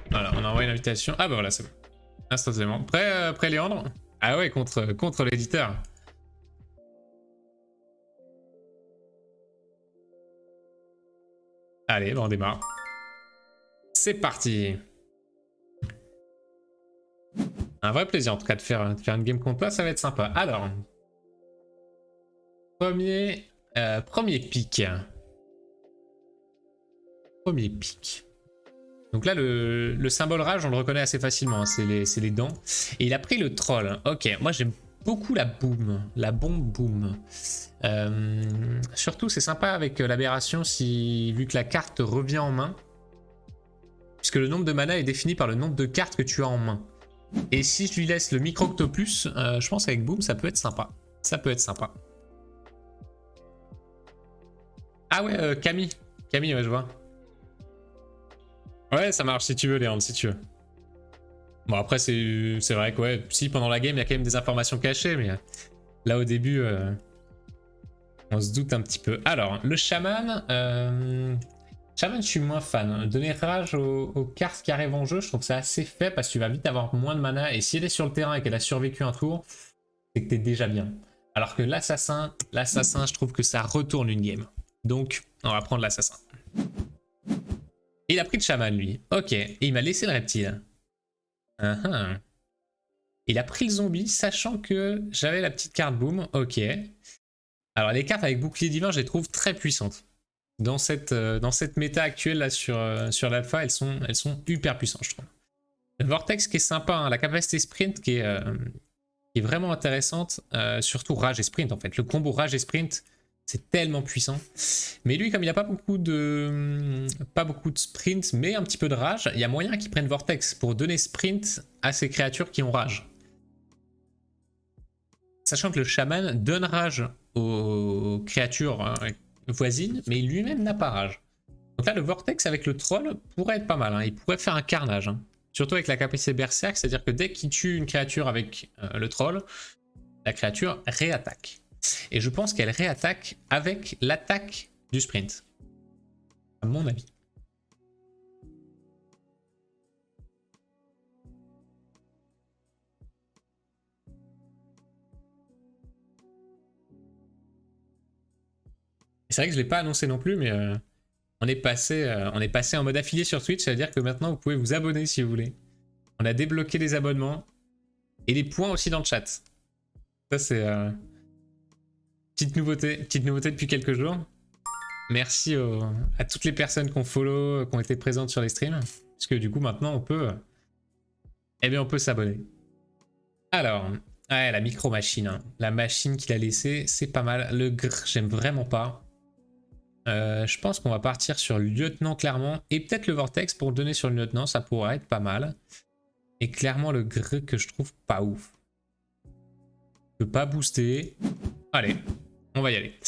Voilà, on a envoyé une invitation. Ah bah voilà, c'est bon. Instantanément. Prêt Léandre? Ah ouais, contre l'éditeur. Allez, bah on démarre. C'est parti. Un vrai plaisir en tout cas de faire une game contre toi, ça va être sympa. Alors, premier pic. Premier pic. Donc là, le symbole rage, on le reconnaît assez facilement, hein, c'est les dents. Et il a pris le troll. Ok, moi j'aime beaucoup la boom, la bombe boom. Surtout, c'est sympa avec l'aberration vu que la carte revient en main. Puisque le nombre de mana est défini par le nombre de cartes que tu as en main. Et si je lui laisse le micro-octopus, je pense qu'avec boom, ça peut être sympa. Ça peut être sympa. Ah ouais, Camille. Camille, ouais, je vois. Ouais, ça marche si tu veux, Léandre, si tu veux. Bon, après, c'est vrai que, ouais, si pendant la game, il y a quand même des informations cachées, mais là, au début, on se doute un petit peu. Alors, le chaman. Chaman, je suis moins fan. Donner rage aux cartes qui arrivent en jeu, je trouve ça assez fait parce que tu vas vite avoir moins de mana. Et si elle est sur le terrain et qu'elle a survécu un tour, c'est que t'es déjà bien. Alors que l'assassin, je trouve que ça retourne une game. Donc, on va prendre l'assassin. Il a pris le chaman, lui. Ok, et il m'a laissé le reptile. Il a pris le zombie, sachant que j'avais la petite carte boom. Ok. Alors, les cartes avec bouclier divin, je les trouve très puissantes. Dans cette méta actuelle là sur l'alpha, elles sont hyper puissantes, je trouve. Le Vortex qui est sympa, hein, la capacité sprint qui est vraiment intéressante, surtout rage et sprint en fait. Le combo rage et sprint, c'est tellement puissant. Mais lui, comme il n'a pas beaucoup de sprint, mais un petit peu de rage, il y a moyen qu'il prenne Vortex pour donner sprint à ces créatures qui ont rage. Sachant que le chaman donne rage aux créatures voisines, mais lui-même n'a pas rage. Donc là, le Vortex avec le troll pourrait être pas mal. Hein. Il pourrait faire un carnage. Hein. Surtout avec la capacité berserk, c'est-à-dire que dès qu'il tue une créature avec le troll, la créature réattaque. Et je pense qu'elle réattaque avec l'attaque du sprint. À mon avis. C'est vrai que je ne l'ai pas annoncé non plus, mais on est passé en mode affilié sur Twitch, c'est-à-dire que maintenant vous pouvez vous abonner si vous voulez. On a débloqué les abonnements et les points aussi dans le chat. Ça c'est petite nouveauté depuis quelques jours. Merci à toutes les personnes qui ont follow, qui ont été présentes sur les streams, puisque du coup maintenant on peut s'abonner. Alors, ouais, la micro machine, hein. La machine qu'il a laissée, c'est pas mal. Le grrr, j'aime vraiment pas. Je pense qu'on va partir sur le lieutenant clairement. Et peut-être le vortex pour le donner sur le lieutenant, ça pourrait être pas mal. Et clairement le grrr que je trouve pas ouf. Je peux pas booster. Allez, on va y aller.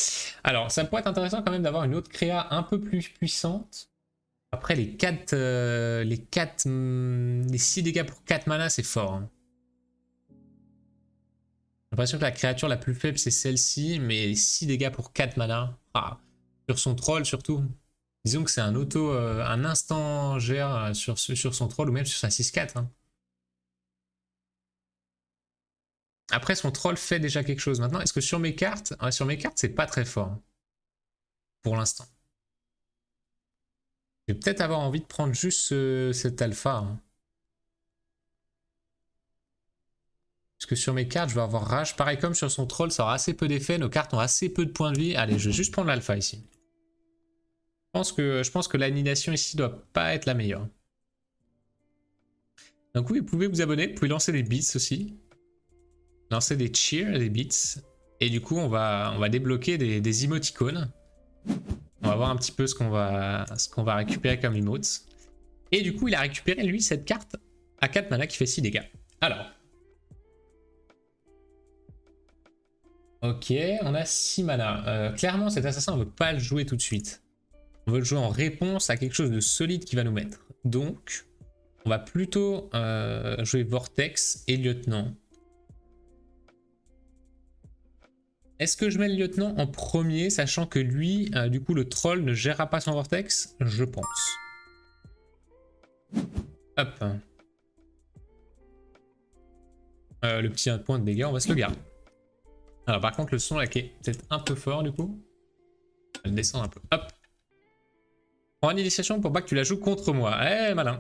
Alors, ça pourrait être intéressant quand même d'avoir une autre créa un peu plus puissante. Après, les 6 dégâts pour 4 mana, c'est fort. Hein. J'ai l'impression que la créature la plus faible, c'est celle-ci. Mais les 6 dégâts pour 4 mana... Ah. Sur son troll surtout. Disons que c'est un un instant GR sur son troll ou même sur sa 6-4. Hein. Après son troll fait déjà quelque chose. Maintenant, est-ce que sur mes cartes, c'est pas très fort. Pour l'instant. Je vais peut-être avoir envie de prendre juste cet alpha. Hein. Parce que sur mes cartes, je vais avoir rage. Pareil comme sur son troll, ça aura assez peu d'effet. Nos cartes ont assez peu de points de vie. Allez, je vais juste prendre l'alpha ici. Je pense que l'animation ici doit pas être la meilleure. Donc oui, vous pouvez vous abonner, vous pouvez lancer des beats aussi. Lancer des cheers, des beats. Et du coup, on va débloquer des emoticônes. On va voir un petit peu ce qu'on va récupérer comme emotes. Et du coup, il a récupéré, lui, cette carte à 4 mana qui fait 6 dégâts. Alors. Ok, on a 6 mana. Clairement, cet assassin, on ne veut pas le jouer tout de suite. On veut le jouer en réponse à quelque chose de solide qui va nous mettre. Donc, on va plutôt jouer Vortex et Lieutenant. Est-ce que je mets le Lieutenant en premier, sachant que lui, du coup, le troll ne gérera pas son Vortex? Je pense. Hop. Le petit 1 point de dégâts, on va se le garder. Alors par contre le son là qui est peut-être un peu fort du coup. On va le descendre un peu. Hop. Prends une initiation pour pas que tu la joues contre moi. Eh malin.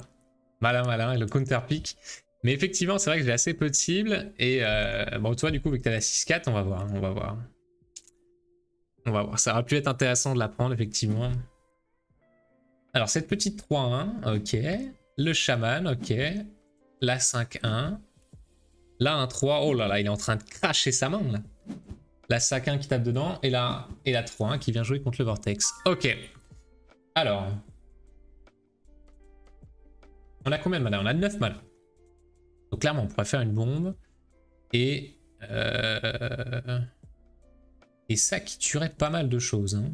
Malin malin, et le counter pick. Mais effectivement c'est vrai que j'ai assez peu de cibles. Et bon toi du coup vu que t'as la 6-4, on va voir. On va voir. On va voir. Ça aurait pu être intéressant de la prendre effectivement. Alors cette petite 3-1, ok. Le chaman, ok. La 5-1. Là, un 3, oh là là, il est en train de cracher sa main, là. La 5-1 qui tape dedans, et la 3-1 qui vient jouer contre le Vortex. Ok. Alors. On a combien de mana? On a 9 mana. Donc clairement, on pourrait faire une bombe. Et ça qui tuerait pas mal de choses. Hein.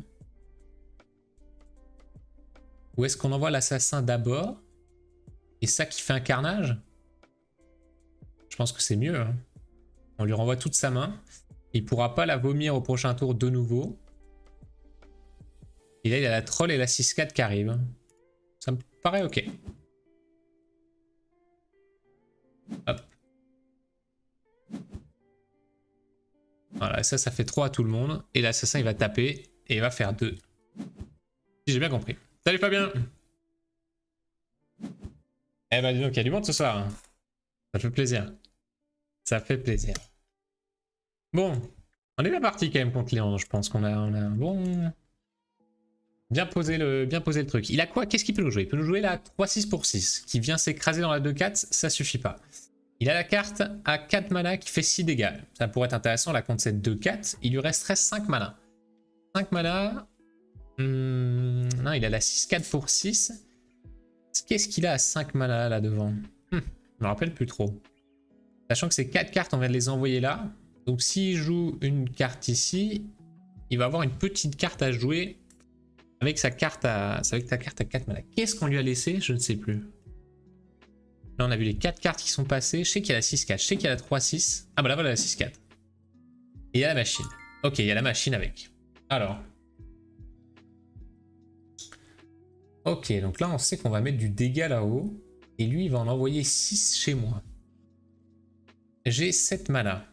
Ou est-ce qu'on envoie l'assassin d'abord? Et ça qui fait un carnage? Je pense que c'est mieux. Hein. On lui renvoie toute sa main. Il pourra pas la vomir au prochain tour de nouveau. Et là, il a la troll et la 6-4 qui arrivent. Ça me paraît ok. Hop. Voilà, ça fait 3 à tout le monde. Et l'assassin, il va taper et il va faire 2. Si j'ai bien compris. Salut Fabien! Eh ben dis donc, il y a du monde ce soir. Hein. Ça fait plaisir. Ça fait plaisir. Bon, on est bien parti quand même contre Léon. Je pense qu'on a un bon... Bien posé le truc. Il a quoi? Qu'est-ce qu'il peut nous jouer? Il peut nous jouer la 3-6 pour 6, qui vient s'écraser dans la 2-4, ça suffit pas. Il a la carte à 4 mana qui fait 6 dégâts. Ça pourrait être intéressant là contre cette 2-4. Il lui resterait 5 mana. 5 mana... non, il a la 6-4 pour 6. Qu'est-ce qu'il a à 5 mana là devant? Je me rappelle plus trop. Sachant que ces 4 cartes, on vient de les envoyer là. Donc s'il joue une carte ici, il va avoir une petite carte à jouer avec sa carte à, avec ta carte à 4 mana. Qu'est-ce qu'on lui a laissé? Je ne sais plus. Là, on a vu les 4 cartes qui sont passées. Je sais qu'il y a la 6-4, je sais qu'il y a la 3-6. Ah bah là, voilà la 6-4. Et il y a la machine. Ok, il y a la machine avec. Alors. Ok, donc là, on sait qu'on va mettre du dégât là-haut. Et lui, il va en envoyer 6 chez moi. J'ai 7 mana.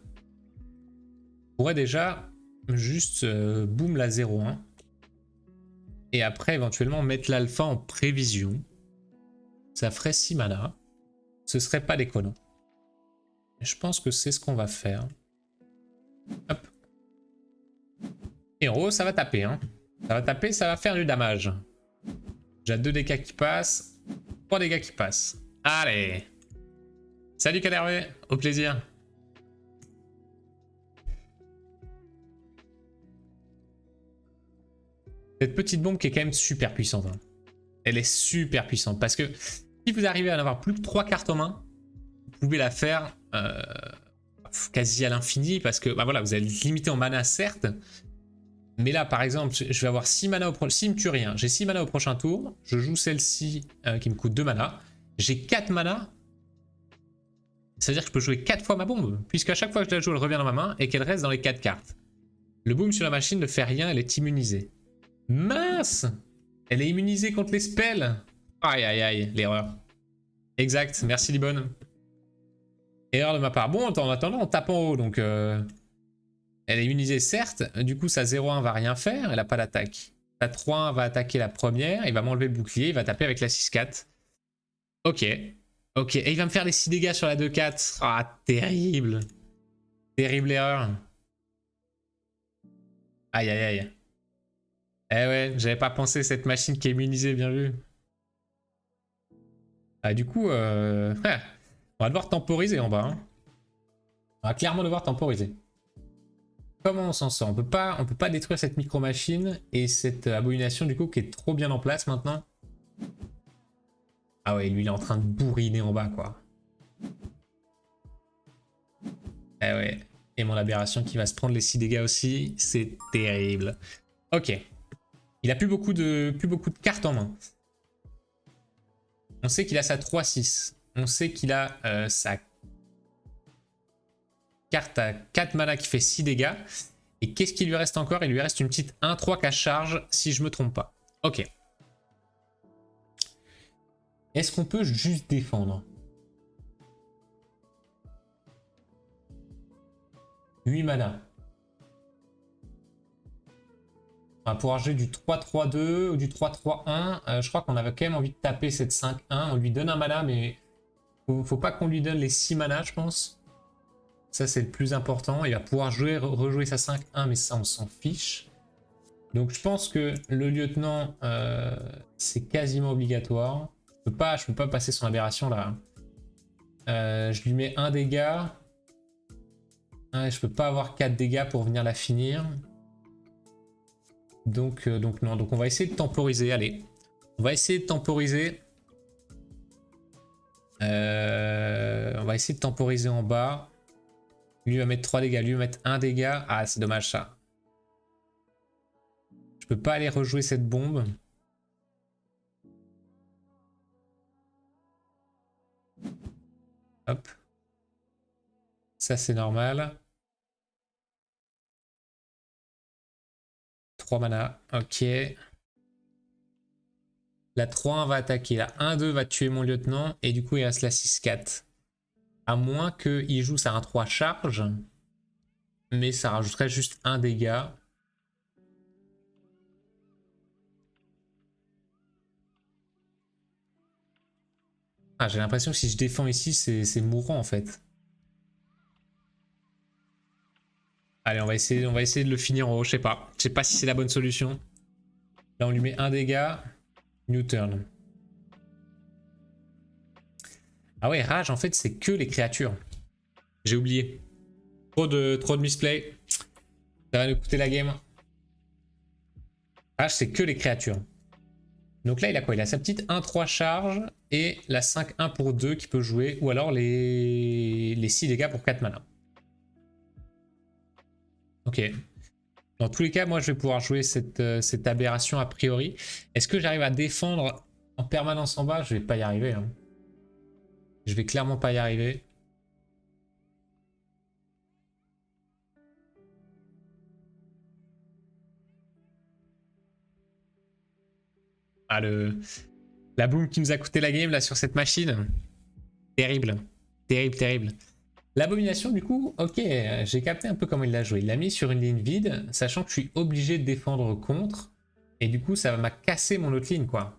Je pourrais déjà juste boom la 0-1. Et après, éventuellement, mettre l'alpha en prévision. Ça ferait 6 mana. Ce serait pas déconnant. Je pense que c'est ce qu'on va faire. Hop. Et en haut, ça va taper. Hein. Ça va taper, ça va faire du damage. J'ai 2 dégâts qui passent. 3 dégâts qui passent. Allez. Salut Cadervé, au plaisir. Cette petite bombe qui est quand même super puissante. Hein. Elle est super puissante. Parce que si vous arrivez à en avoir plus que 3 cartes en main, vous pouvez la faire quasi à l'infini. Parce que bah voilà, vous allez limiter en mana, certes. Mais là, par exemple, je vais avoir 6 mana au prochain tour. S'il me tue rien, j'ai 6 mana au prochain tour. Je joue celle-ci qui me coûte 2 mana. J'ai 4 mana. Ça veut dire que je peux jouer 4 fois ma bombe. Puisqu'à chaque fois que je la joue, elle revient dans ma main et qu'elle reste dans les 4 cartes. Le boom sur la machine ne fait rien, elle est immunisée. Mince! Elle est immunisée contre les spells. Aïe aïe aïe, l'erreur. Exact, merci Libon. Erreur de ma part. Bon, en attendant, on tape en haut, donc... Elle est immunisée, certes. Du coup, sa 0-1 va rien faire, elle a pas d'attaque. Sa 3-1 va attaquer la première, il va m'enlever le bouclier, il va taper avec la 6-4. Ok. Ok, et il va me faire les 6 dégâts sur la 2-4. Ah, terrible. Terrible erreur. Aïe aïe aïe. Eh ouais, j'avais pas pensé cette machine qui est immunisée, bien vu. Ah, du coup, on va devoir temporiser en bas. Hein. On va clairement devoir temporiser. Comment on s'en sort? On peut pas détruire cette micro-machine et cette abomination du coup qui est trop bien en place maintenant. Ah ouais, lui il est en train de bourriner en bas quoi. Eh ouais, et mon aberration qui va se prendre les 6 dégâts aussi, c'est terrible. Ok. Il a plus beaucoup de cartes en main. On sait qu'il a sa 3-6. On sait qu'il a sa carte à 4 mana qui fait 6 dégâts. Et qu'est-ce qu'il lui reste encore? Il lui reste une petite 1-3 qu'à charge, si je me trompe pas. Ok. Est-ce qu'on peut juste défendre? 8 mana. On va pouvoir jouer du 3-3-2 ou du 3-3-1. Je crois qu'on avait quand même envie de taper cette 5-1. On lui donne un mana, mais faut pas qu'on lui donne les 6 mana, je pense. Ça, c'est le plus important. Il va pouvoir rejouer sa 5-1, mais ça, on s'en fiche. Donc, je pense que le lieutenant, c'est quasiment obligatoire. Je peux pas passer son aberration, là. Je lui mets 1 dégât. Je peux pas avoir 4 dégâts pour venir la finir. Donc non, donc on va essayer de temporiser, allez. On va essayer de temporiser. On va essayer de temporiser en bas. Lui va mettre 3 dégâts, lui va mettre 1 dégât. Ah, c'est dommage ça. Je peux pas aller rejouer cette bombe. Hop. Ça c'est normal. 3 mana, ok. La 3-1 va attaquer, la 1-2 va tuer mon lieutenant, et du coup il reste la 6-4. À moins qu'il joue ça 1-3 charge, mais ça rajouterait juste 1 dégât. Ah, j'ai l'impression que si je défends ici, c'est mourant en fait. Allez, on va essayer de le finir en haut, je sais pas. Je sais pas si c'est la bonne solution. Là, on lui met 1 dégât. New turn. Ah ouais, rage, en fait, c'est que les créatures. J'ai oublié. Trop de misplay. Ça va nous coûter la game. Rage, c'est que les créatures. Donc là, il a quoi? Il a sa petite 1-3 charge et la 5-1 pour 2 qui peut jouer. Ou alors les 6 dégâts pour 4 mana. Ok. Dans tous les cas, moi, je vais pouvoir jouer cette aberration a priori. Est-ce que j'arrive à défendre en permanence en bas? Je vais pas y arriver. Hein. Je vais clairement pas y arriver. Ah, la boom qui nous a coûté la game là sur cette machine. Terrible. Terrible, terrible. L'abomination, du coup, ok, j'ai capté un peu comment il l'a joué. Il l'a mis sur une ligne vide, sachant que je suis obligé de défendre contre. Et du coup, ça m'a cassé mon autre ligne, quoi.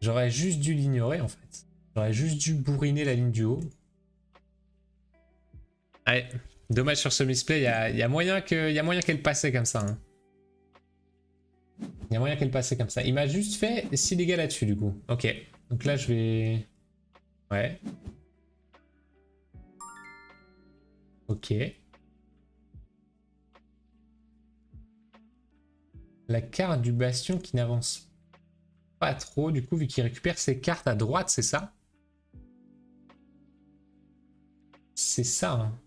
J'aurais juste dû l'ignorer, en fait. J'aurais juste dû bourriner la ligne du haut. Allez, dommage sur ce misplay, il y a moyen qu'elle passait comme ça. Hein. Il y a moyen qu'elle passait comme ça. Il m'a juste fait 6 dégâts là-dessus, du coup. Ok, donc là, je vais... Ouais. Ok. La carte du bastion qui n'avance pas trop, du coup, vu qu'il récupère ses cartes à droite, c'est ça? C'est ça, hein.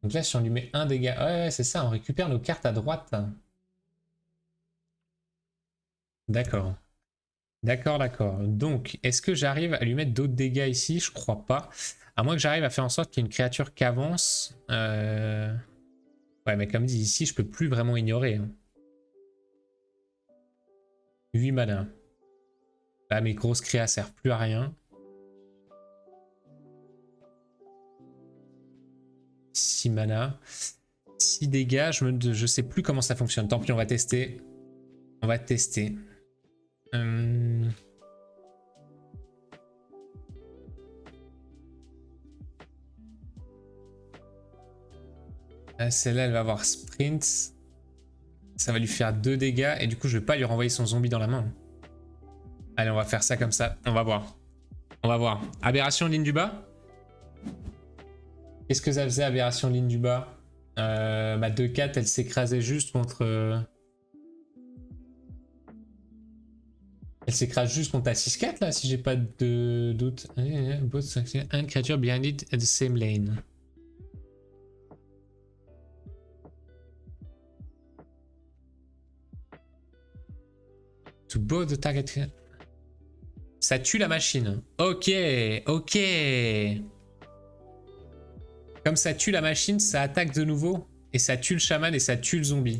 Donc là, si on lui met 1 dégât... Ouais, c'est ça, on récupère nos cartes à droite. D'accord. D'accord, d'accord. Donc, est-ce que j'arrive à lui mettre d'autres dégâts ici? Je crois pas. À moins que j'arrive à faire en sorte qu'il y ait une créature qui avance. Ouais, mais comme dit, ici, je peux plus vraiment ignorer. Hein. 8 mana. Là, mes grosses créas servent plus à rien. 6 mana. 6 dégâts, je sais plus comment ça fonctionne. Tant pis, on va tester. On va tester. Celle-là, elle va avoir sprint. Ça va lui faire 2 dégâts. Et du coup, je vais pas lui renvoyer son zombie dans la main. Allez, on va faire ça comme ça. On va voir. On va voir. Aberration ligne du bas. Qu'est-ce que ça faisait, aberration ligne du bas? Ma 2-4, elle s'écrasait juste contre... Elle s'écrase juste contre ta 6-4 là, si j'ai pas de doute. Both un creature behind it at the same lane. To both the target. Ça tue la machine. Ok, ok. Comme ça tue la machine, ça attaque de nouveau. Et ça tue le chaman et ça tue le zombie.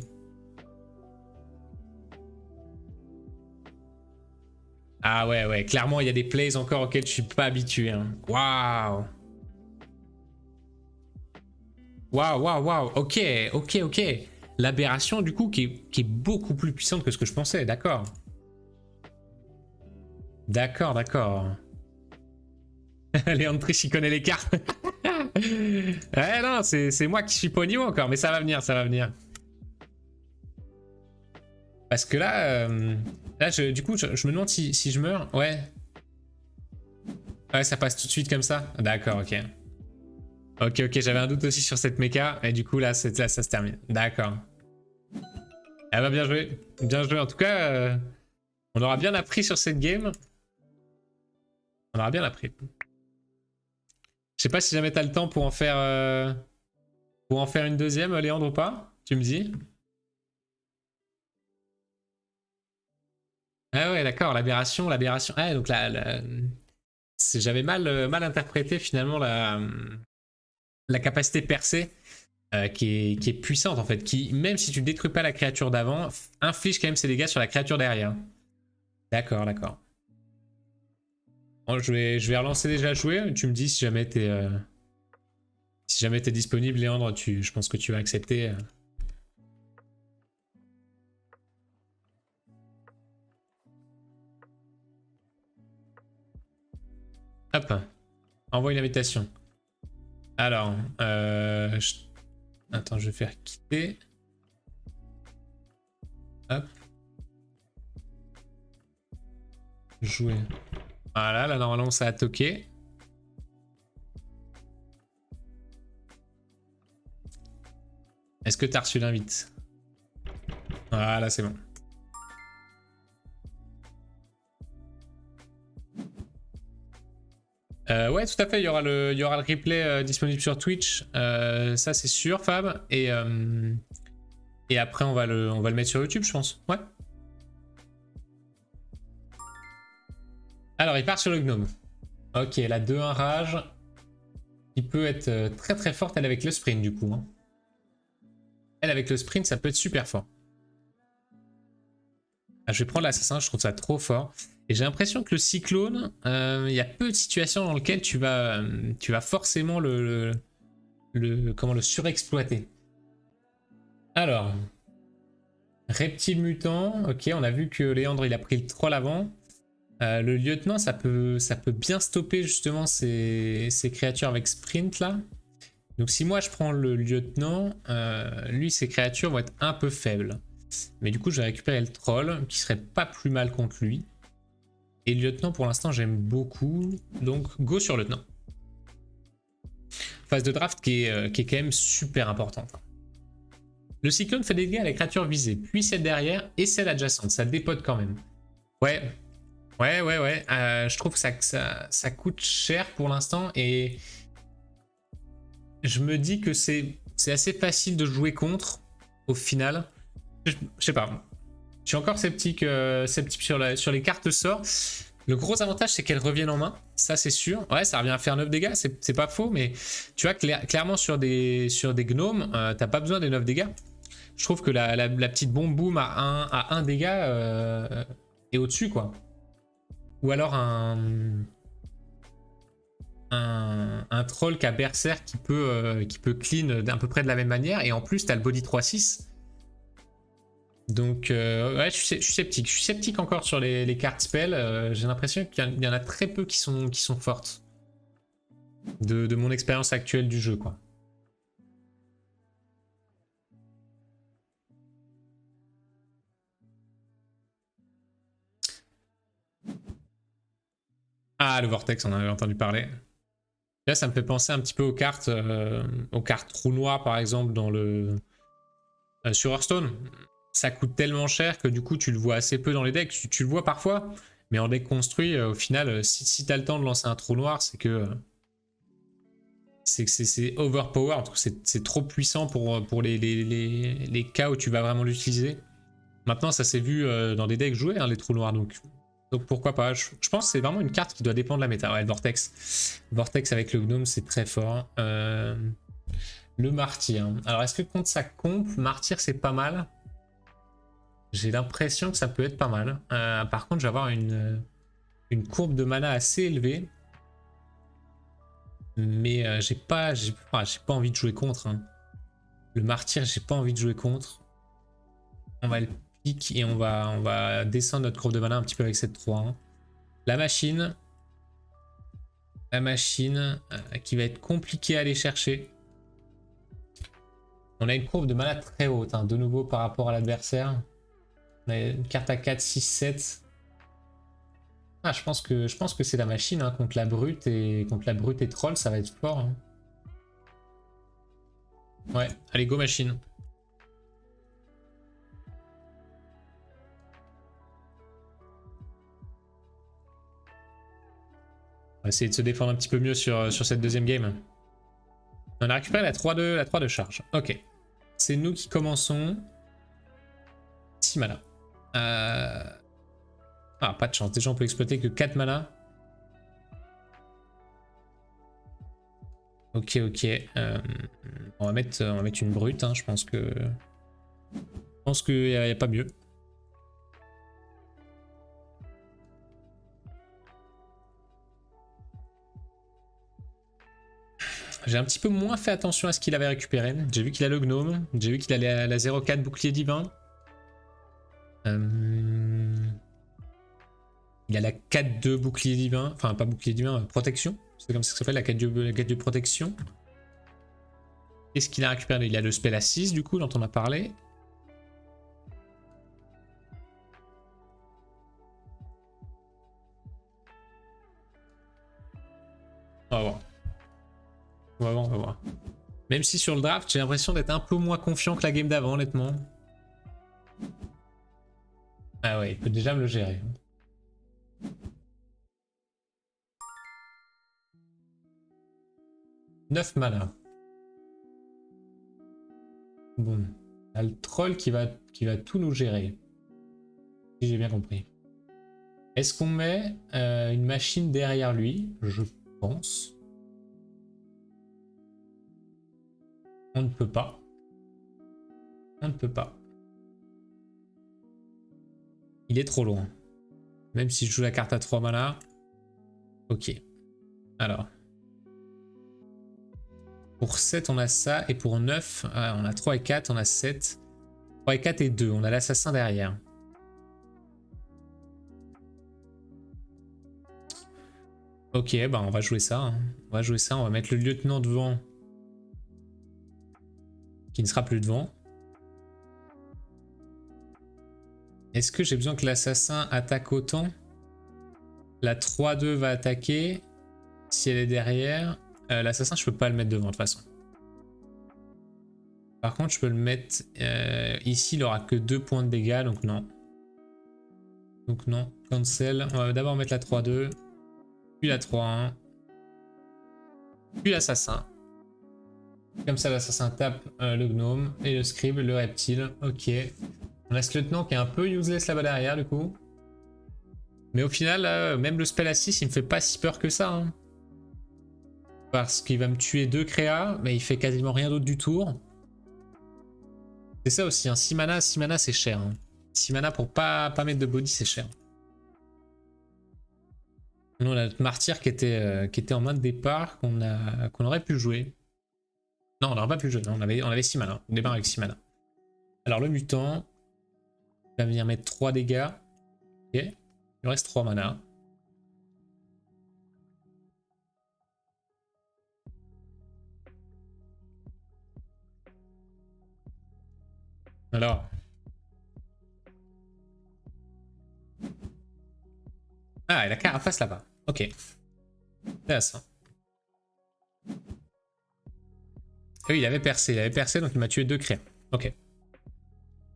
Ah ouais, ouais. Clairement, il y a des plays encore auxquels je suis pas habitué. Hein. Waouh. Waouh, waouh, waouh. Ok, ok, ok. L'aberration, du coup, qui est beaucoup plus puissante que ce que je pensais. D'accord. D'accord, d'accord. Léon Triche, il connaît les cartes. Ouais, non, c'est moi qui suis pas au niveau encore, mais ça va venir, ça va venir. Parce que là, du coup, je me demande si je meurs. Ouais. Ouais, ça passe tout de suite comme ça. D'accord, ok. Ok, ok, j'avais un doute aussi sur cette méca, et du coup, là, ça se termine. D'accord. Ah bah, bien joué. Bien joué. En tout cas, on aura bien appris sur cette game. On aura bien appris. Je sais pas si jamais t'as le temps pour en faire une deuxième, Léandre, ou pas. Tu me dis. Ah ouais, d'accord, l'aberration, l'aberration. Ah, donc j'avais mal interprété finalement la capacité percée qui est puissante en fait, qui, même si tu ne détruis pas la créature d'avant, inflige quand même ses dégâts sur la créature derrière. D'accord, d'accord. Bon, je vais relancer déjà à jouer, tu me dis si jamais t'es disponible, Léandre, je pense que tu vas accepter. Hop, envoie une invitation. Alors, attends, je vais faire quitter. Hop. Jouer. Voilà, là normalement ça a toqué. Est-ce que t'as reçu l'invite? Voilà, c'est bon. Ouais, tout à fait, il y aura le replay disponible sur Twitch. Ça, c'est sûr, Fab. Et après, on va le mettre sur YouTube, je pense. Ouais. Alors, il part sur le gnome. Ok, la 2-1 rage. Qui peut être très très forte, elle, avec le sprint, du coup. Hein. Elle, avec le sprint, ça peut être super fort. Ah, je vais prendre l'assassin, je trouve ça trop fort. Et j'ai l'impression que le cyclone, il y a peu de situations dans lesquelles tu vas forcément le surexploiter. Alors, reptile mutant, ok, on a vu que Léandre il a pris le troll avant. Le lieutenant, ça peut bien stopper justement ces créatures avec sprint là. Donc si moi je prends le lieutenant, lui ses créatures vont être un peu faibles. Mais du coup je vais récupérer le troll qui serait pas plus mal contre lui. Et le lieutenant pour l'instant j'aime beaucoup. Donc go sur lieutenant. Phase de draft qui est quand même super importante. Le cyclone fait des dégâts à la créature visée, puis celle derrière et celle adjacente. Ça dépote quand même. Ouais. Je trouve que ça coûte cher pour l'instant et je me dis que c'est assez facile de jouer contre au final. Je sais pas. Je suis encore sceptique sur les cartes sort. Le gros avantage, c'est qu'elles reviennent en main. Ça, c'est sûr. Ouais, ça revient à faire 9 dégâts. C'est pas faux, mais tu vois, clairement, sur des gnomes, t'as pas besoin des 9 dégâts. Je trouve que la petite bombe boom à 1 dégât est au-dessus, quoi. Ou alors un troll qui a berserk qui peut clean à peu près de la même manière. Et en plus, t'as le body 3-6. Donc, ouais, je suis sceptique. Je suis sceptique encore sur les cartes spell. J'ai l'impression qu'il y en a très peu qui sont fortes. De mon expérience actuelle du jeu, quoi. Ah, le Vortex, on en avait entendu parler. Là, ça me fait penser un petit peu aux cartes trou noir, par exemple, dans sur Hearthstone. Ça coûte tellement cher que du coup, tu le vois assez peu dans les decks. Tu le vois parfois, mais en deck construit, au final, si tu as le temps de lancer un trou noir, c'est que c'est overpowered. C'est trop puissant pour les cas où tu vas vraiment l'utiliser. Maintenant, ça s'est vu dans des decks joués, hein, les trous noirs, donc pourquoi pas. Je pense que c'est vraiment une carte qui doit dépendre de la méta. Ouais, le Vortex. Vortex avec le Gnome, c'est très fort. Le martyr. Alors, est-ce que contre sa comp, martyr, c'est pas mal? J'ai l'impression que ça peut être pas mal. Par contre, je vais avoir une courbe de mana assez élevée. Mais j'ai pas envie de jouer contre. Hein. Le martyr, j'ai pas envie de jouer contre. On va le pique et on va descendre notre courbe de mana un petit peu avec cette 3. Hein. La machine. La machine qui va être compliquée à aller chercher. On a une courbe de mana très haute, hein, de nouveau par rapport à l'adversaire. On a une carte à 4, 6, 7. Ah, je pense que c'est la machine hein, contre la brute et troll, ça va être fort. Hein. Ouais, allez go machine. On va essayer de se défendre un petit peu mieux sur cette deuxième game. On a récupéré la 3 de charge. Ok. C'est nous qui commençons. 6 mana. Ah, pas de chance. Déjà, on peut exploiter que 4 mana. Ok, ok. On va mettre une brute. Hein. Je pense qu'il n'y a pas mieux. J'ai un petit peu moins fait attention à ce qu'il avait récupéré. J'ai vu qu'il a le gnome. J'ai vu qu'il a la 0,4 bouclier divin. Il a la 4-2 bouclier divin. Enfin, pas bouclier divin, protection. C'est comme ça que ça s'appelle, la 4-2 protection. Qu'est-ce qu'il a récupéré? Il a le spell à 6 du coup, dont on a parlé. On va voir. On va voir, on va voir. Même si sur le draft, j'ai l'impression d'être un peu moins confiant que la game d'avant, honnêtement. Ah ouais, il peut déjà me le gérer. 9 mana. Bon. On a le troll qui va tout nous gérer. Si j'ai bien compris. Est-ce qu'on met une machine derrière lui? Je pense. On ne peut pas. On ne peut pas. Il est trop loin. Même si je joue la carte à 3 mana. Ok. Alors. Pour 7, on a ça. Et pour 9, on a 3 et 4, on a 7. 3 et 4 et 2. On a l'assassin derrière. Ok, bah on va jouer ça. Hein. On va jouer ça. On va mettre le lieutenant devant. Qui ne sera plus devant. Est-ce que j'ai besoin que l'assassin attaque autant? La 3-2 va attaquer. Si elle est derrière. L'assassin, je peux pas le mettre devant de toute façon. Par contre, je peux le mettre ici. Il aura que 2 points de dégâts, donc non. Donc non. Cancel. On va d'abord mettre la 3-2. Puis la 3-1. Puis l'assassin. Comme ça, l'assassin tape le gnome et le scribe, le reptile. Ok. On a ce lieutenant qui est un peu useless là-bas derrière, du coup. Mais au final, même le spell à 6, il me fait pas si peur que ça. Hein. Parce qu'il va me tuer 2 créas, mais il fait quasiment rien d'autre du tour. C'est ça aussi, hein. 6 mana c'est cher. Hein. 6 mana pour pas mettre de body, c'est cher. Nous, on a notre martyr qui était en main de départ, qu'on aurait pu jouer. Non, on n'aurait pas pu jouer, non, on avait 6 mana. On démarre avec 6 mana. Alors le mutant va venir mettre 3 dégâts. Ok, il lui reste 3 mana. Alors. Ah, et la carapace là-bas. Ok. Intéressant. Ah oui, il avait percé, donc il m'a tué 2 créas. Ok.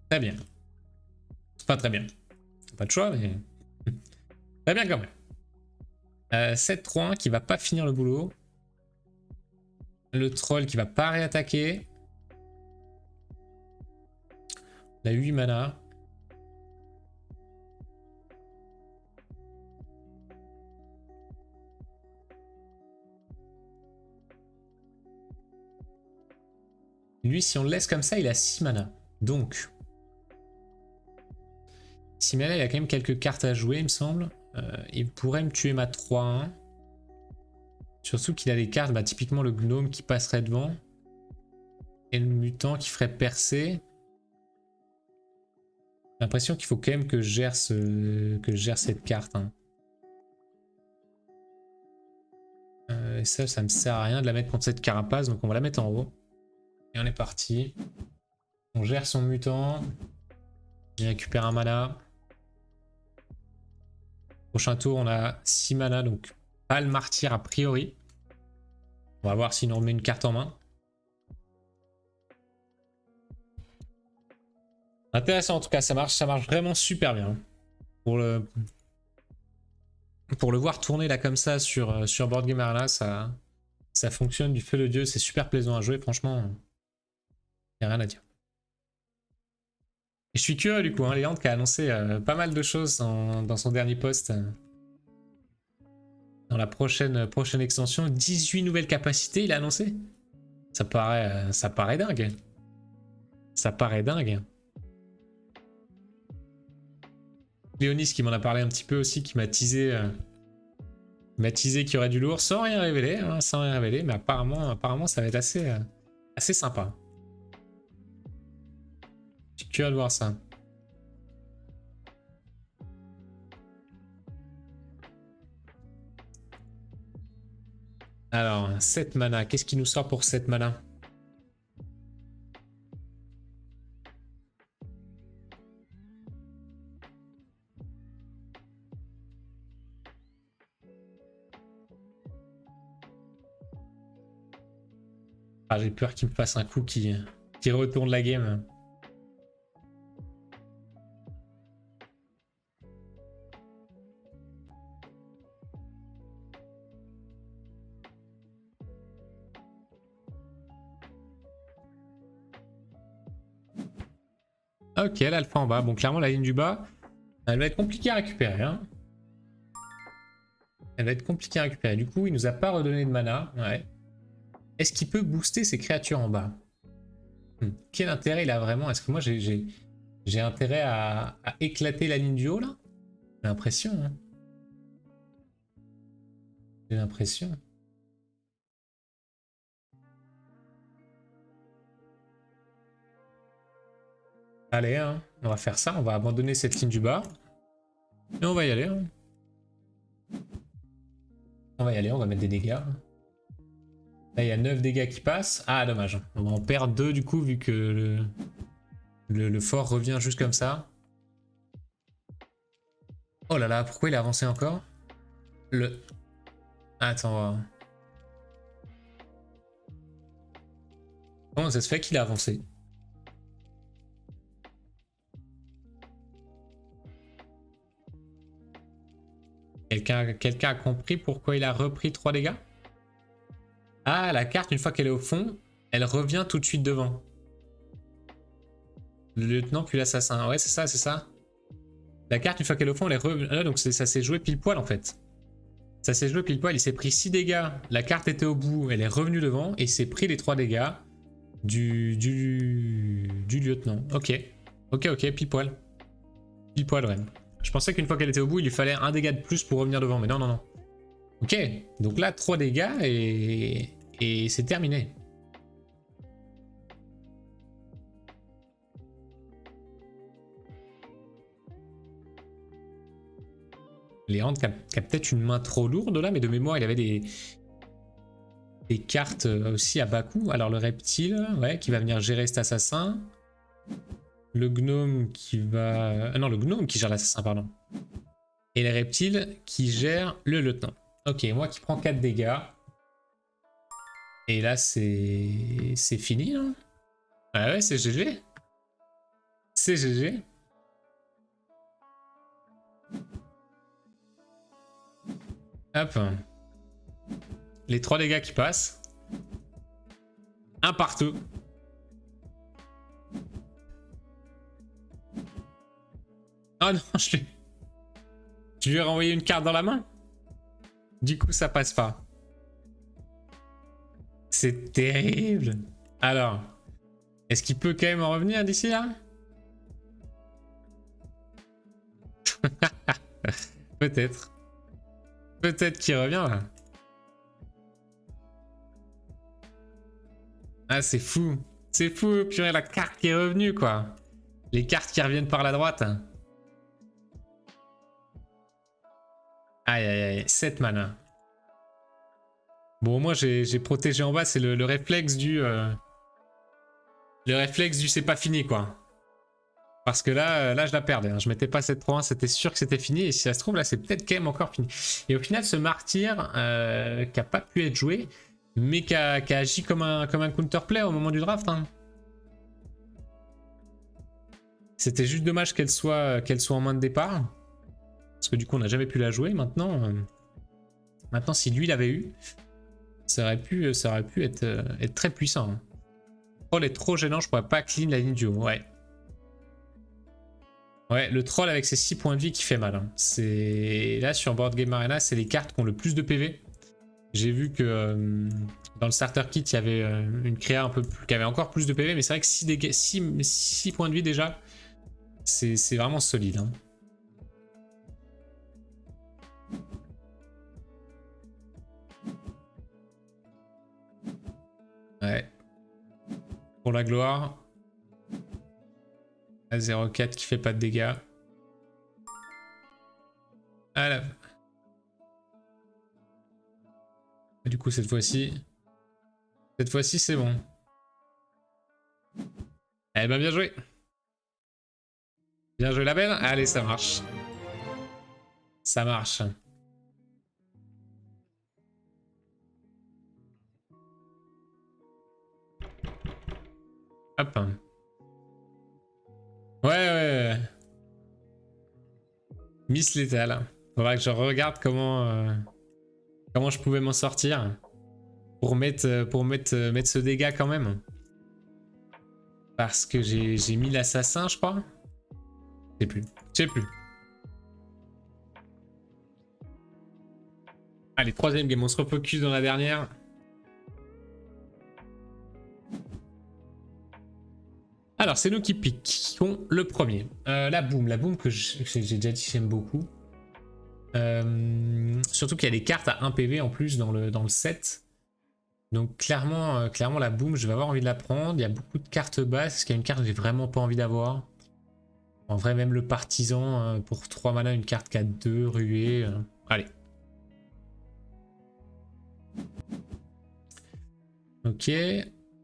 Très bien. C'est pas très bien. Pas de choix, mais... Très bien quand même. 7-3-1 qui va pas finir le boulot. Le troll qui va pas réattaquer. On a 8 mana. Lui, si on le laisse comme ça, il a 6 mana. Donc, 6 mana, il a quand même quelques cartes à jouer, il me semble. Il pourrait me tuer ma 3-1. Surtout qu'il a des cartes, bah, typiquement le gnome qui passerait devant. Et le mutant qui ferait percer. J'ai l'impression qu'il faut quand même que je gère, cette carte. Hein. Et ça me sert à rien de la mettre contre cette carapace, donc on va la mettre en haut. Et on est parti. On gère son mutant. Il récupère un mana. Prochain tour, on a 6 mana, donc pas le martyr a priori. On va voir s'il nous remet une carte en main. Intéressant en tout cas, ça marche vraiment super bien. Pour le voir tourner là comme ça sur Board Game Arena, ça fonctionne du feu de Dieu, c'est super plaisant à jouer, franchement, il n'y a rien à dire. Et je suis curieux du coup, hein, Léandre qui a annoncé pas mal de choses dans son dernier post. Dans la prochaine extension, 18 nouvelles capacités, il a annoncé. Ça paraît dingue. Ça paraît dingue. Léonis qui m'en a parlé un petit peu aussi, qui m'a teasé qu'il y aurait du lourd, sans rien révéler, hein, mais apparemment ça va être assez sympa. Je suis curieux de voir ça. Alors, 7 mana, qu'est-ce qui nous sort pour 7 mana? Ah, j'ai peur qu'il me fasse un coup qui retourne la game. Ok, l'alpha en bas. Bon, clairement, la ligne du bas, elle va être compliquée à récupérer. Hein. Elle va être compliquée à récupérer. Du coup, il nous a pas redonné de mana. Ouais. Est-ce qu'il peut booster ses créatures en bas? Quel intérêt il a vraiment? Est-ce que moi, j'ai intérêt à éclater la ligne du haut, là? J'ai l'impression. Hein. J'ai l'impression. Allez, hein, on va faire ça. On va abandonner cette ligne du bas. Et on va y aller. Hein. On va y aller, on va mettre des dégâts. Là, il y a 9 dégâts qui passent. Ah, dommage. On va en perdre 2 du coup, vu que le fort revient juste comme ça. Oh là là, pourquoi il a avancé encore? Attends. Comment ça se fait qu'il a avancé? Quelqu'un a compris pourquoi il a repris 3 dégâts? Ah, la carte, une fois qu'elle est au fond, elle revient tout de suite devant. Le lieutenant puis l'assassin. Ouais, c'est ça, c'est ça. La carte, une fois qu'elle est au fond, elle est revenue. Ah, donc ça s'est joué pile poil en fait. Ça s'est joué pile poil. Il s'est pris 6 dégâts. La carte était au bout, elle est revenue devant et il s'est pris les 3 dégâts du lieutenant. Ok. Ok, pile poil. Pile poil, ouais. Je pensais qu'une fois qu'elle était au bout, il lui fallait un dégât de plus pour revenir devant. Mais non, non, non. Ok. Donc là, 3 dégâts et c'est terminé. Léandre qui a peut-être une main trop lourde là, mais de mémoire, il avait des cartes aussi à bas coût. Alors le reptile, ouais, qui va venir gérer cet assassin. Le gnome qui va... Ah non, le gnome qui gère l'assassin, pardon. Et les reptiles qui gèrent le lieutenant. Ok, moi qui prends 4 dégâts. Et là, c'est fini, là. Ah ouais, c'est GG. C'est GG. Hop. Les 3 dégâts qui passent. Un partout. Oh non, je lui ai renvoyé une carte dans la main. Du coup, ça passe pas. C'est terrible. Alors, Est-ce qu'il peut quand même en revenir d'ici là? Peut-être. Peut-être qu'il revient là. Ah, c'est fou. C'est fou, purée, la carte qui est revenue, quoi. Les cartes qui reviennent par la droite. Aïe, aïe, aïe. 7 mana. Bon, moi, j'ai protégé en bas. C'est le réflexe du... Le réflexe du c'est pas fini, quoi. Parce que là je la perdais. Hein. Je mettais pas 7-3-1, c'était sûr que c'était fini. Et si ça se trouve, là, c'est peut-être quand même encore fini. Et au final, ce martyr, qui a pas pu être joué, mais qui a agi comme un counterplay au moment du draft. Hein. C'était juste dommage qu'elle soit en main de départ. Parce que du coup, on n'a jamais pu la jouer. Maintenant, si lui l'avait eu, ça aurait pu être très puissant. Hein. Le troll est trop gênant, je pourrais pas clean la ligne du haut. Ouais. Ouais, le troll avec ses 6 points de vie qui fait mal. Hein. C'est là sur Board Game Arena, c'est les cartes qui ont le plus de PV. J'ai vu que dans le starter kit, il y avait une créa un peu plus, qui avait encore plus de PV, mais c'est vrai que 6 points de vie déjà, c'est vraiment solide. Hein. Ouais. Pour la gloire. À 0,4 qui fait pas de dégâts. Ah là. Du coup, cette fois-ci, c'est bon. Eh ben, bien joué. Bien joué la belle. Allez, ça marche. Ça marche. Hop. Ouais. Miss létale. Faudra que je regarde comment je pouvais m'en sortir pour mettre ce dégât quand même. Parce que j'ai mis l'assassin, je crois. Je sais plus. Allez, troisième game, on se refocus dans la dernière. Alors, c'est nous qui piquons le premier. La boom que j'ai déjà dit j'aime beaucoup. Surtout qu'il y a des cartes à 1 PV en plus dans le set. Donc clairement la boom, je vais avoir envie de la prendre. Il y a beaucoup de cartes basses. Est-ce qu'il y a une carte que j'ai vraiment pas envie d'avoir? En vrai, même le partisan, pour 3 mana, une carte qui a 2 ruées. Allez. Ok.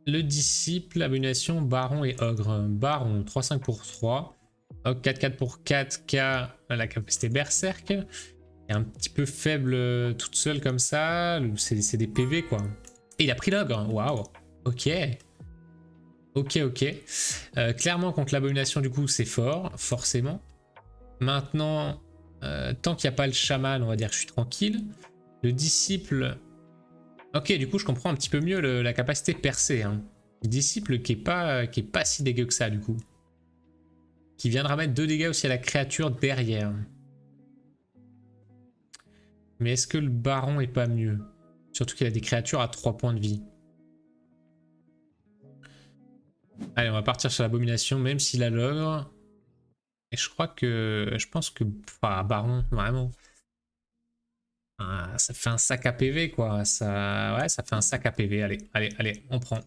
Le disciple, abomination, baron et ogre. Baron, 3-5 pour 3. Ogre, 4-4 pour 4K, la capacité berserk. Et un petit peu faible toute seule comme ça. C'est des PV quoi. Et il a pris l'ogre. Waouh. Ok. Clairement contre l'abomination du coup c'est fort, forcément. Maintenant, tant qu'il n'y a pas le chaman, on va dire que je suis tranquille. Le disciple... Ok, du coup je comprends un petit peu mieux la capacité percée. Hein. Le disciple qui est pas si dégueu que ça du coup. Qui viendra mettre 2 dégâts aussi à la créature derrière. Mais est-ce que le baron est pas mieux? Surtout qu'il a des créatures à 3 points de vie. Allez, on va partir sur l'abomination, même s'il a l'ogre. Et je pense que... Enfin, baron, vraiment. Ah, ça fait un sac à PV, quoi. Ouais, ça fait un sac à PV. Allez, on prend.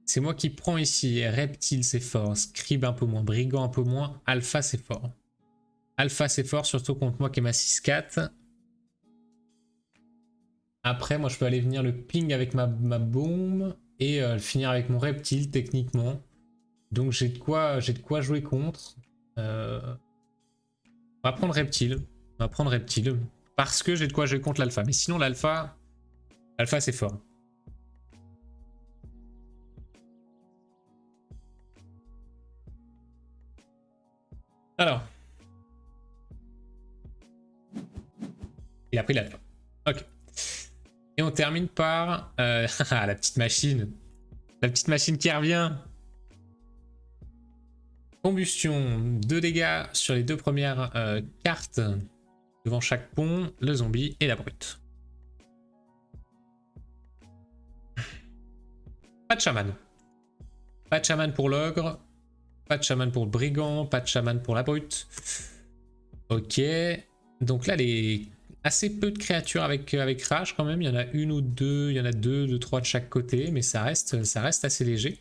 C'est moi qui prends ici. Reptile, c'est fort. Scribe, un peu moins. Brigand, un peu moins. Alpha, c'est fort. Alpha, c'est fort, surtout contre moi qui est ma 6-4. Après, moi, je peux aller venir le ping avec ma bombe et finir avec mon reptile, techniquement. Donc, j'ai de quoi jouer contre. On va prendre reptile. Parce que j'ai de quoi jouer contre l'alpha. Mais sinon, l'alpha, c'est fort. Alors. Il a pris l'alpha. Ok. Et on termine par la petite machine. La petite machine qui revient. Combustion, 2 dégâts sur les 2 premières cartes devant chaque pont, le zombie et la brute. Pas de chaman. Pas de chaman pour l'ogre. Pas de chaman pour le brigand. Pas de chaman pour la brute. Ok. Donc là, les assez peu de créatures avec rage quand même. Il y en a une ou deux. Il y en a deux, trois de chaque côté. Mais ça reste assez léger.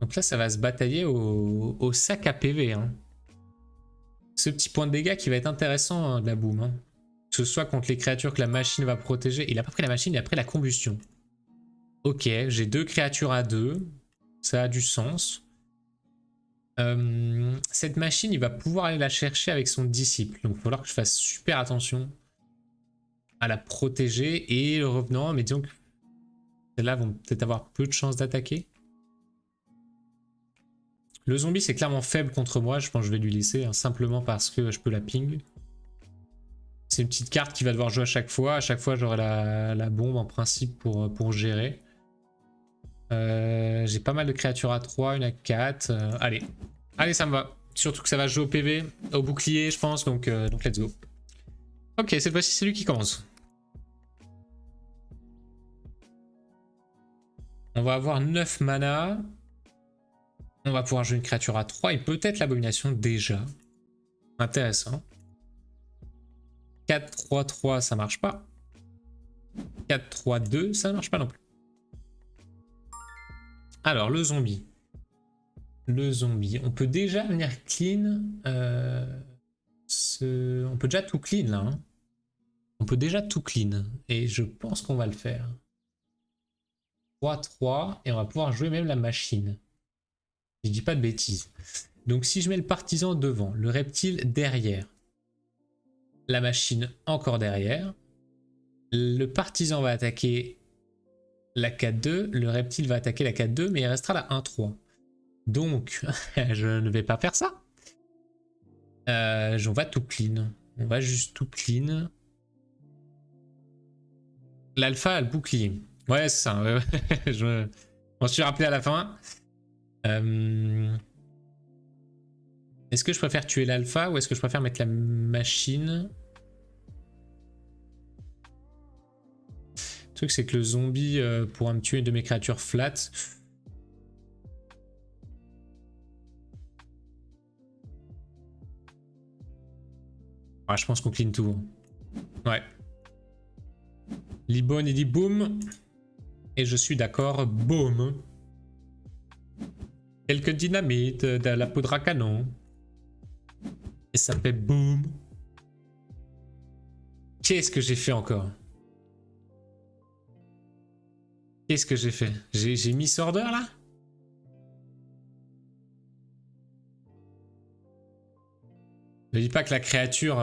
Donc là, ça va se batailler au sac à PV. Hein. Ce petit point de dégâts qui va être intéressant hein, de la boum. Hein. Que ce soit contre les créatures que la machine va protéger. Il a pas pris la machine, il a pris la combustion. Ok, j'ai 2 créatures à 2. Ça a du sens. Cette machine, il va pouvoir aller la chercher avec son disciple. Donc il va falloir que je fasse super attention à la protéger. Et le revenant, mais disons que celles-là vont peut-être avoir peu de chances d'attaquer. Le zombie, c'est clairement faible contre moi. Je pense que je vais lui laisser, hein, simplement parce que je peux la ping. C'est une petite carte qui va devoir jouer à chaque fois. À chaque fois, j'aurai la bombe en principe pour gérer. J'ai pas mal de créatures à 3, une à 4. Allez. Allez, ça me va. Surtout que ça va jouer au PV, au bouclier, je pense. Donc let's go. Ok, cette fois-ci, c'est lui qui commence. On va avoir 9 mana. On va pouvoir jouer une créature à 3 et peut-être l'abomination déjà. Intéressant. 4-3-3, ça marche pas. 4-3-2, ça marche pas non plus. Alors, le zombie. Le zombie. On peut déjà venir clean. On peut déjà tout clean là. Hein. On peut déjà tout clean. Et je pense qu'on va le faire. 3-3. Et on va pouvoir jouer même la machine. Je dis pas de bêtises. Donc si je mets le partisan devant, le reptile derrière, la machine encore derrière, le partisan va attaquer la 4-2, le reptile va attaquer la 4-2, mais il restera la 1-3. Donc, je ne vais pas faire ça. On va tout clean. On va juste tout clean. L'alpha a le bouclier. Ouais, c'est ça. Je m'en suis rappelé à la fin. Est-ce que je préfère tuer l'alpha ou est-ce que je préfère mettre la machine? Le truc, c'est que le zombie pourra me tuer une de mes créatures flat. Ah, je pense qu'on clean tout. Ouais. Libon, il dit boum. Et je suis d'accord, boum. Quelques dynamites, de la poudre à canon. Et ça fait boum. Qu'est-ce que j'ai fait encore? Qu'est-ce que j'ai fait? J'ai mis order là? Ne dis pas que la créature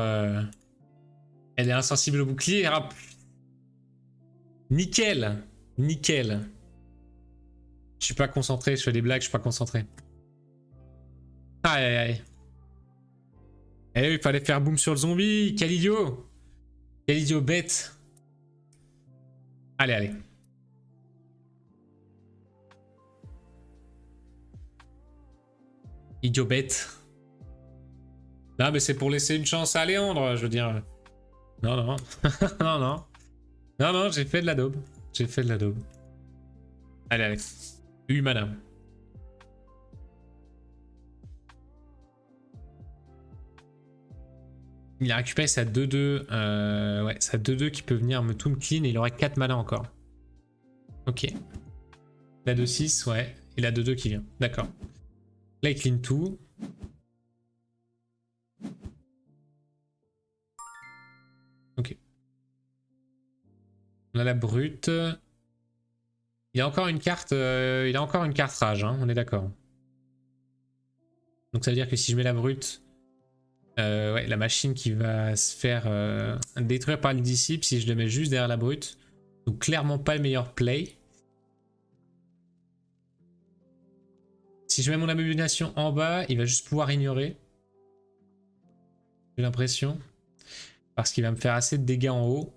elle est insensible au bouclier. Ah, nickel. Nickel. Je suis pas concentré, je fais des blagues, je suis pas concentré. Aïe aïe aïe. Eh oui, il fallait faire boum sur le zombie. Quel idiot. Quel idiot bête. Allez, allez. Idiot bête. Non, mais c'est pour laisser une chance à Léandre, je veux dire. Non, non. non, non. Non, non, j'ai fait de la daube. J'ai fait de la daube. Allez, allez. 8 mana. Il a récupéré sa 2-2. Ouais, sa 2-2 qui peut venir me tout me clean et il aurait 4 mana encore. Ok. La 2-6, ouais. Et la 2-2 qui vient. D'accord. Là, il clean tout. Ok. On a la brute. Il a encore une carte. Il a encore une carte rage, hein, on est d'accord. Donc ça veut dire que si je mets la brute, ouais, la machine qui va se faire détruire par le disciple si je le mets juste derrière la brute. Donc clairement pas le meilleur play. Si je mets mon abomination en bas, il va juste pouvoir ignorer. J'ai l'impression. Parce qu'il va me faire assez de dégâts en haut.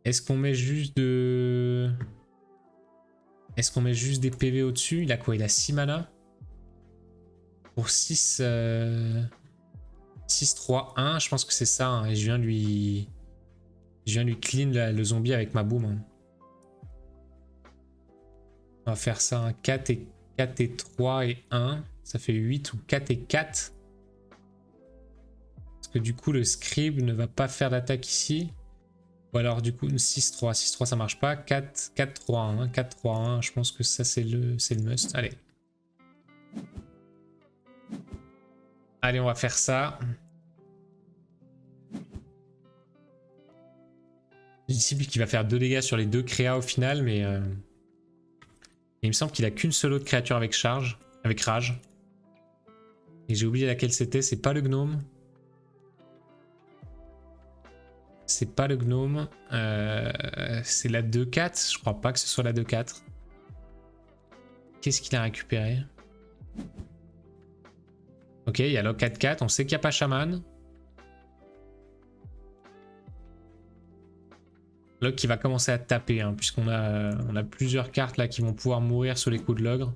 Est-ce qu'on met juste de... Est-ce qu'on met juste des PV au-dessus? Il a quoi? Il a 6 mana. Pour 6... 6, 3, 1. Je pense que c'est ça. Hein, et je viens lui clean le zombie avec ma boum. Hein. On va faire ça, un 4 et 3 et 1. Ça fait 8 ou 4 et 4. Parce que du coup, le scribe ne va pas faire d'attaque ici. Ou alors du coup, 6-3. 6-3, ça marche pas. 4-3-1. 4-3-1, je pense que ça, c'est le must. Allez. Allez, on va faire ça. Disciple qui va faire 2 dégâts sur les 2 créas au final, mais il me semble qu'il a qu'une seule autre créature avec charge, avec rage. Et j'ai oublié laquelle c'était, c'est pas le gnome. C'est pas le gnome. C'est la 2-4, je crois pas que ce soit la 2-4. Qu'est-ce qu'il a récupéré? Ok, il y a le 4-4, on sait qu'il n'y a pas chaman. Log qui va commencer à taper, hein, puisqu'on a plusieurs cartes là qui vont pouvoir mourir sur les coups de l'ogre.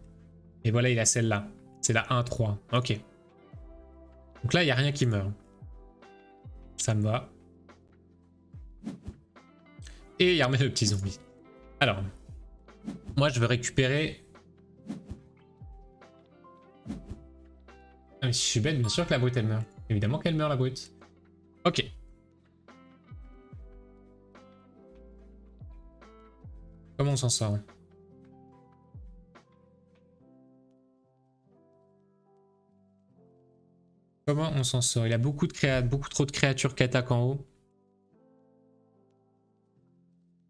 Et voilà, il a celle-là. C'est la 1-3. Ok. Donc là, il n'y a rien qui meurt. Ça me va. Et il remet le petit zombie. Alors, moi, je veux récupérer... Ah, mais si je suis bête, bien sûr que la brute, elle meurt. Évidemment qu'elle meurt, la brute. Ok. Comment on s'en sort? Comment on s'en sort? Il a beaucoup trop de créatures qui attaquent en haut.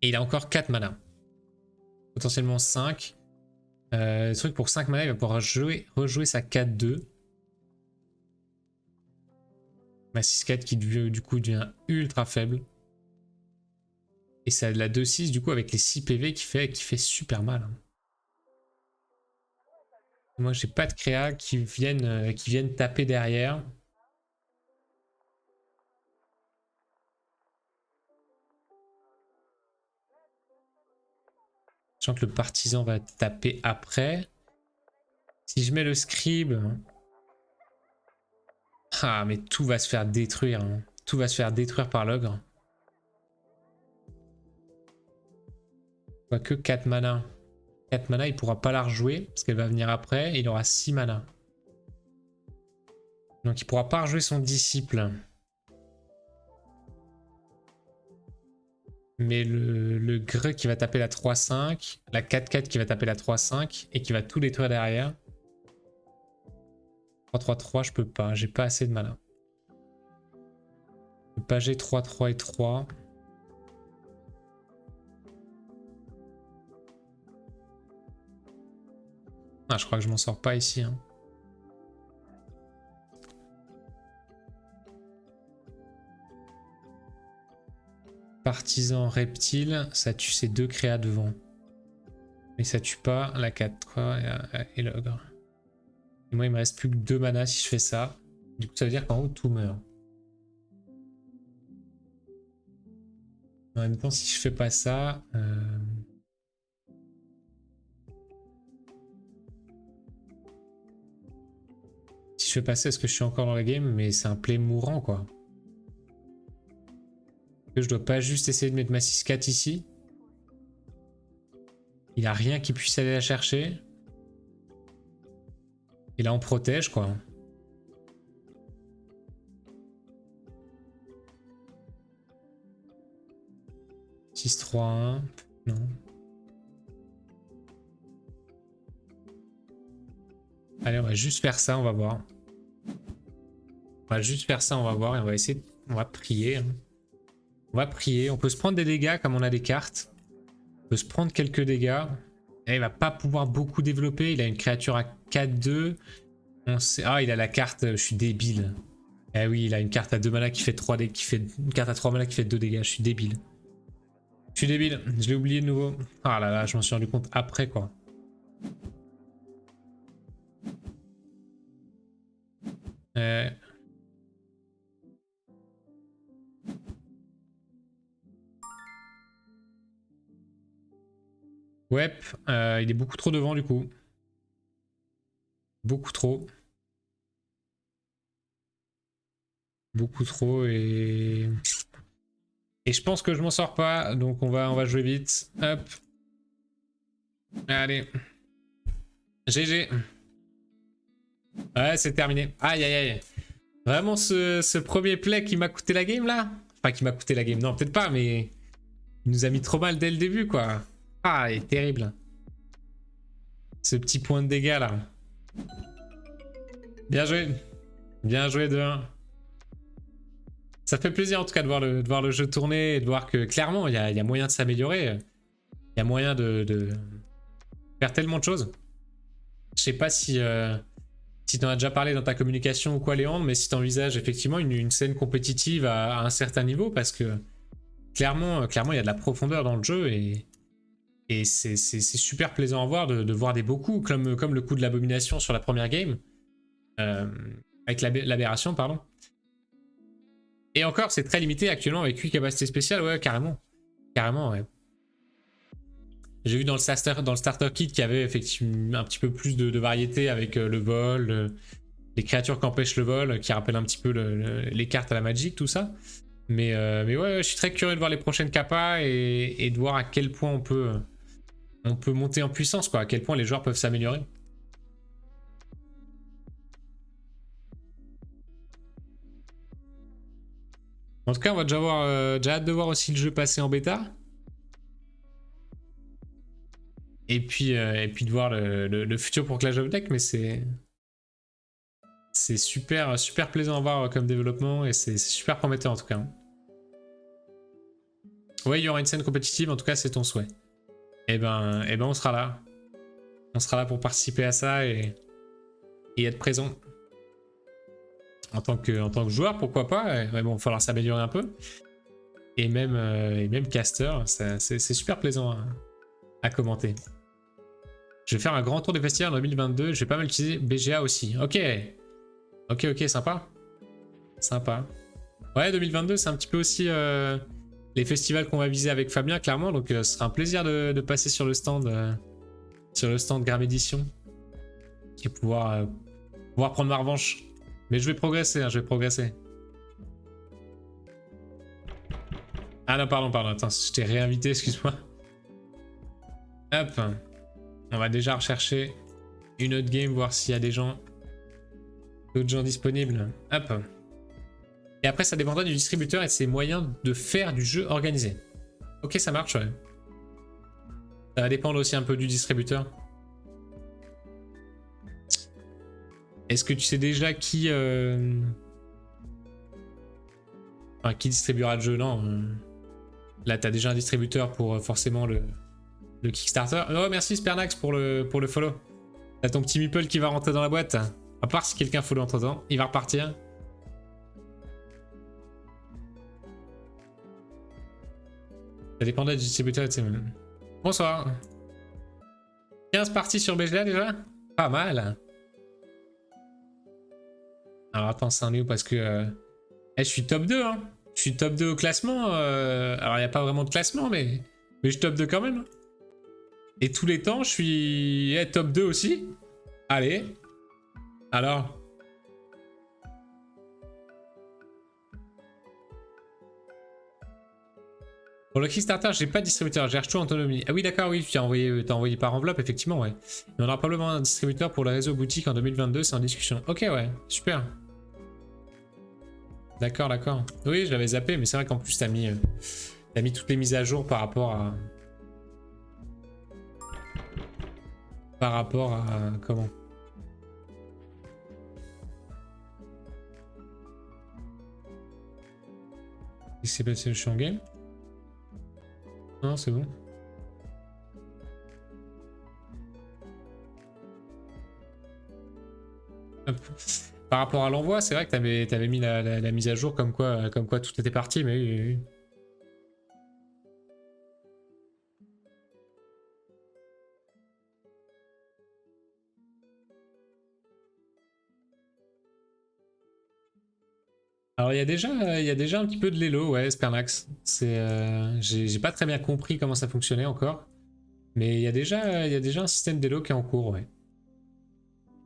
Et il a encore 4 mana. Potentiellement 5. Le truc pour 5 mana, il va pouvoir rejouer sa 4-2. Ma 6-4 qui du coup devient ultra faible. Et ça a la 2-6 du coup avec les 6 PV qui fait super mal. Moi j'ai pas de créa qui viennent taper derrière. Sachant que le partisan va taper après. Si je mets le scribe... Ah mais tout va se faire détruire. Hein. Tout va se faire détruire par l'ogre. Que 4 mana. 4 mana, il pourra pas la rejouer parce qu'elle va venir après et il aura 6 mana. Donc il pourra pas rejouer son disciple. Mais le grec qui va taper la 3-5, la 4-4 qui va taper la 3-5 et qui va tout détruire derrière. 3-3-3, je peux pas, j'ai pas assez de mana. Le pager 3-3 et 3. Ah, je crois que je m'en sors pas ici. Hein. Partisan reptile, ça tue ces 2 créas devant. Mais ça tue pas la 4 et l'ogre. Et moi il me reste plus que 2 mana si je fais ça. Du coup ça veut dire qu'en haut tout meurt. En même temps si je fais pas ça... Si je fais pas ça, est-ce que je suis encore dans la game? Mais c'est un play mourant quoi. Je dois pas juste essayer de mettre ma 6-4 ici. Il a rien qui puisse aller la chercher. Et là on protège quoi. « 6-3-1 ». Non. Allez, on va juste faire ça, on va voir. On va juste faire ça, on va voir. Et on va essayer... On va prier. Hein. On va prier. On peut se prendre des dégâts comme on a des cartes. On peut se prendre quelques dégâts. Et il va pas pouvoir beaucoup développer. Il a une créature à 4-2. On sait... Ah, il a la carte... Je suis débile. Eh oui, il a une carte à 2 mana qui fait 3 dégâts. Une carte à 3 mana qui fait 2 dégâts. Je suis débile. Je suis débile. Je l'ai oublié de nouveau. Ah là là, je m'en suis rendu compte après quoi. Ouais, il est beaucoup trop devant du coup. Beaucoup trop. Beaucoup trop et... Et je pense que je m'en sors pas, donc on va jouer vite. Hop. Allez. GG. Ouais, c'est terminé. Aïe, aïe, aïe. Vraiment ce premier play qui m'a coûté la game, là? Enfin, qui m'a coûté la game. Non, peut-être pas, mais... Il nous a mis trop mal dès le début, quoi. Ah, il est terrible. Ce petit point de dégâts, là. Bien joué. Bien joué de 1. Ça fait plaisir, en tout cas, de voir le jeu tourner et de voir que, clairement, il y a moyen de s'améliorer. Il y a moyen de faire tellement de choses. Je sais pas si tu en as déjà parlé dans ta communication ou quoi, Léandre, mais si tu envisages effectivement une scène compétitive à un certain niveau, parce que clairement, il y a de la profondeur dans le jeu et c'est super plaisant à voir de voir des beaux coups, comme le coup de l'abomination sur la première game, avec l'aberration, pardon. Et encore, c'est très limité actuellement avec 8 capacités spéciales, ouais, carrément. Carrément, ouais. J'ai vu dans le starter kit qu'il y avait effectivement un petit peu plus de variété avec le vol, les créatures qui empêchent le vol, qui rappellent un petit peu les cartes à la Magic, tout ça. Mais ouais, je suis très curieux de voir les prochaines capas et de voir à quel point on peut monter en puissance, quoi, à quel point les joueurs peuvent s'améliorer. En tout cas, on va déjà hâte de voir aussi le jeu passer en bêta. Et puis de voir le futur pour Clash of Deck, mais c'est super plaisant à voir comme développement et c'est super prometteur en tout cas. Ouais, il y aura une scène compétitive, en tout cas c'est ton souhait. Et ben on sera là. On sera là pour participer à ça et être présent. En tant que joueur, pourquoi pas. Mais bon, il va falloir s'améliorer un peu. Et même caster, c'est super plaisant à commenter. Je vais faire un grand tour des festivals en 2022. Je vais pas mal utiliser BGA aussi. Ok. Ok, sympa. Sympa. Ouais, 2022, c'est un petit peu aussi les festivals qu'on va viser avec Fabien, clairement. Donc, ce sera un plaisir de passer sur le stand Gram Edition. Et pouvoir prendre ma revanche. Mais je vais progresser, hein, je vais progresser. Ah non, pardon. Attends, je t'ai réinvité, excuse-moi. Hop. On va déjà rechercher une autre game, voir s'il y a d'autres gens disponibles. Hop. Et après, ça dépendra du distributeur et de ses moyens de faire du jeu organisé. Ok, ça marche, ouais. Ça va dépendre aussi un peu du distributeur. Est-ce que tu sais déjà qui distribuera le jeu? Non. Là, t'as déjà un distributeur pour forcément le Kickstarter. Oh, merci Spernax pour le follow. T'as ton petit meeple qui va rentrer dans la boîte. À part si quelqu'un follow entre temps, il va repartir. Ça dépendait du distributeur. Bonsoir. 15 parties sur BGA déjà? Pas mal. Alors attends, c'est un où parce que... je suis top 2, hein. Je suis top 2 au classement. Alors il n'y a pas vraiment de classement, mais je suis top 2 quand même. Et tous les temps, je suis top 2 aussi. Allez. Alors. Pour le Kickstarter, j'ai pas de distributeur, je gère tout en autonomie. Ah oui, d'accord, oui, tu as envoyé par enveloppe, effectivement, ouais. Mais on aura probablement un distributeur pour le réseau boutique en 2022, c'est en discussion. Ok, ouais, super. D'accord. Oui, je l'avais zappé, mais c'est vrai qu'en plus, t'as mis toutes les mises à jour par rapport à... Comment? Qu'est-ce qui s'est passé? Je suis en game? Non, c'est bon. Hop. Par rapport à l'envoi, c'est vrai que t'avais mis la mise à jour comme quoi tout était parti, mais oui. Alors il y a déjà un petit peu de l'élo, ouais, Spernax. J'ai pas très bien compris comment ça fonctionnait encore, mais il y a déjà un système d'élo qui est en cours, ouais.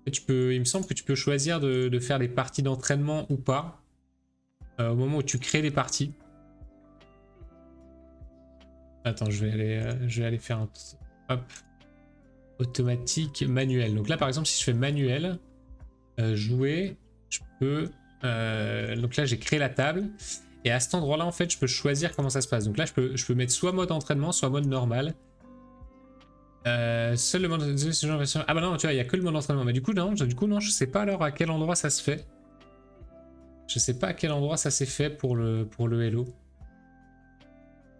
Et il me semble que tu peux choisir de faire des parties d'entraînement ou pas au moment où tu crées les parties. Attends, je vais aller faire un... Hop. Automatique, manuel. Donc là, par exemple, si je fais manuel, jouer, je peux... donc là, j'ai créé la table. Et à cet endroit-là, en fait, je peux choisir comment ça se passe. Donc là, je peux mettre soit mode entraînement, soit mode normal. Seul le mode... Ah bah non, tu vois, il n'y a que le mode entraînement. Mais du coup, non, je sais pas alors à quel endroit ça se fait. Je sais pas à quel endroit ça s'est fait pour le Hello.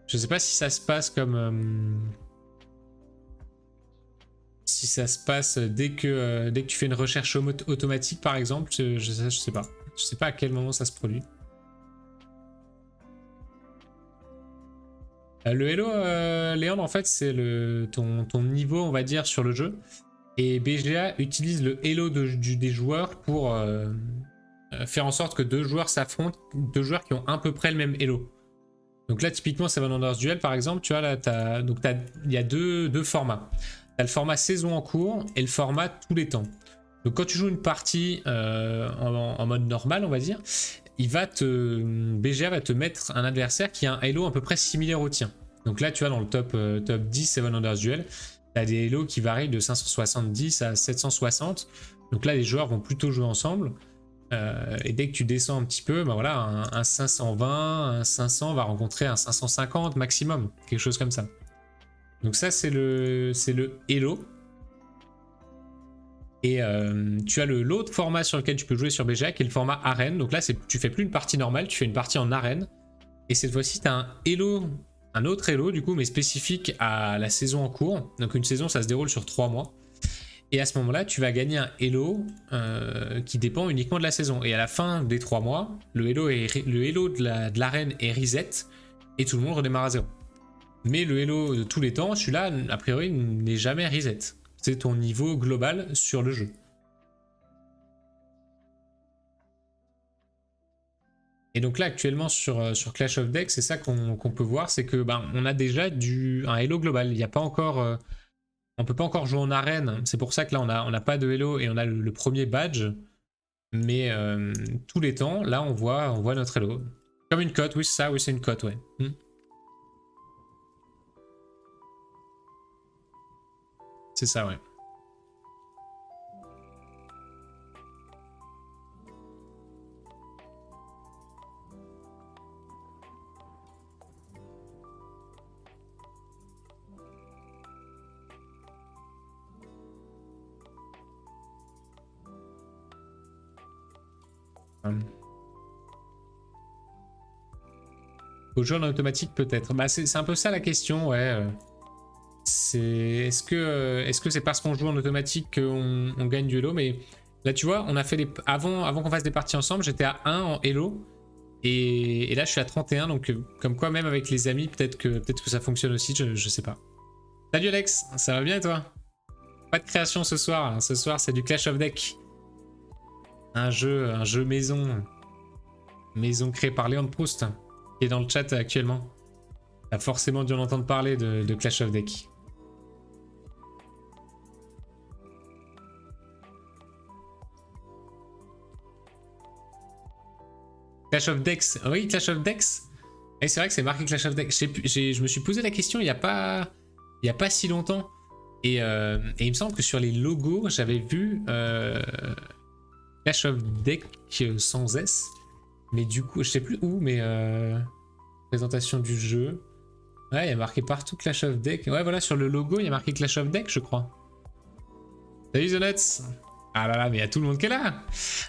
Je sais pas si ça se passe comme... si ça se passe dès que tu fais une recherche automatique, par exemple. Je sais pas. Je sais pas à quel moment ça se produit. Le Hello, Léandre, en fait, c'est ton niveau, on va dire, sur le jeu. Et BGA utilise le Hello des joueurs pour faire en sorte que deux joueurs s'affrontent, deux joueurs qui ont à peu près le même Hello. Donc là, typiquement, Seven Wonders Duel, par exemple, tu vois, là, il y a deux formats. Tu as le format saison en cours et le format tous les temps. Donc quand tu joues une partie en mode normal, on va dire, BGA va te mettre un adversaire qui a un Elo à peu près similaire au tien. Donc là, tu vois, dans le top 10 Seven Wonders Duel, tu as des Elo qui varient de 570 à 760. Donc là, les joueurs vont plutôt jouer ensemble. Et dès que tu descends un petit peu, bah voilà, un 520, un 500 va rencontrer un 550 maximum, quelque chose comme ça. Donc ça, c'est le Elo. Et tu as l'autre format sur lequel tu peux jouer sur BGA qui est le format arène. Donc là, tu fais plus une partie normale, tu fais une partie en arène. Et cette fois-ci, tu as un autre Elo du coup, mais spécifique à la saison en cours. Donc une saison, ça se déroule sur 3 mois. Et à ce moment-là, tu vas gagner un Elo qui dépend uniquement de la saison. Et à la fin des 3 mois, le Elo de l'arène est reset et tout le monde redémarre à zéro. Mais le Elo de tous les temps, celui-là, a priori, n'est jamais reset. C'est ton niveau global sur le jeu. Et donc là, actuellement, sur Clash of Decks, c'est ça qu'on peut voir, c'est que on a déjà un Elo global. Il n'y a pas encore... on peut pas encore jouer en arène. C'est pour ça que là, on n'a pas de Elo et on a le premier badge. Mais tous les temps, là, on voit notre Elo. Comme une cote, oui, c'est ça, oui, c'est une cote, ouais. C'est ça, ouais. Au jeu en automatique, peut-être. Bah, c'est un peu ça la question, ouais. Est-ce que c'est parce qu'on joue en automatique qu'on gagne du Elo? Mais là, tu vois, on a fait avant qu'on fasse des parties ensemble, j'étais à 1 en Elo. Et là, je suis à 31. Donc, comme quoi, même avec les amis, peut-être que ça fonctionne aussi. Je sais pas. Salut Alex, ça va bien et toi? Pas de création ce soir. Hein. Ce soir, c'est du Clash of Deck. Un jeu maison. Maison créée par Léon de Proust, qui est dans le chat actuellement. T'as forcément dû en entendre parler de Clash of Deck. Clash of Decks. Oui, Clash of Decks. Et c'est vrai que c'est marqué Clash of Decks. Je me suis posé la question il n'y a pas si longtemps. Et il me semble que sur les logos, j'avais vu Clash of Deck sans S. Mais du coup, je sais plus où, mais présentation du jeu. Ouais, il y a marqué partout Clash of Deck. Ouais, voilà, sur le logo, il y a marqué Clash of Deck, je crois. Salut Zonets. Ah là là, mais il y a tout le monde qui est là.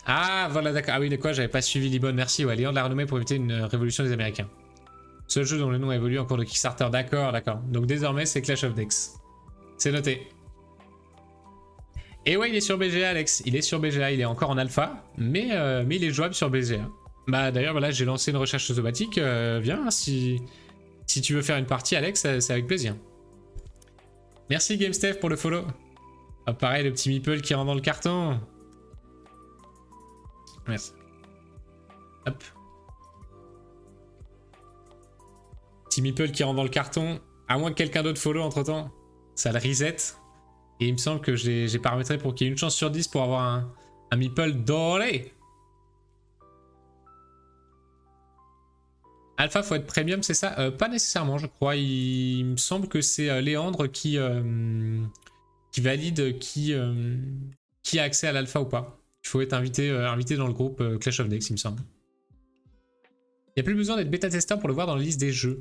Ah, voilà, d'accord. Ah oui, de quoi, j'avais pas suivi Libon. Merci, ouais. Léon de la renommée pour éviter une révolution des Américains. Seul jeu dont le nom a évolué en cours de Kickstarter. D'accord, d'accord. Donc désormais, c'est Clash of Decks. C'est noté. Et ouais, il est sur BGA, Alex. Il est sur BGA. Il est encore en alpha, mais il est jouable sur BGA. Bah d'ailleurs, voilà, j'ai lancé une recherche automatique. Viens, si tu veux faire une partie, Alex, c'est avec plaisir. Merci GameStef pour le follow. Ah, pareil, le petit meeple qui rentre dans le carton. Merci. Hop. Petit meeple qui rentre dans le carton. À moins que quelqu'un d'autre follow entre temps. Ça le reset. Et il me semble que j'ai paramétré pour qu'il y ait une chance sur 10 pour avoir un meeple doré. Alpha, faut être premium, c'est ça? Pas nécessairement, je crois. Il me semble que c'est Léandre qui valide qui a accès à l'alpha ou pas. Il faut être invité dans le groupe Clash of Decks, il me semble. Il n'y a plus besoin d'être bêta-testeur pour le voir dans la liste des jeux.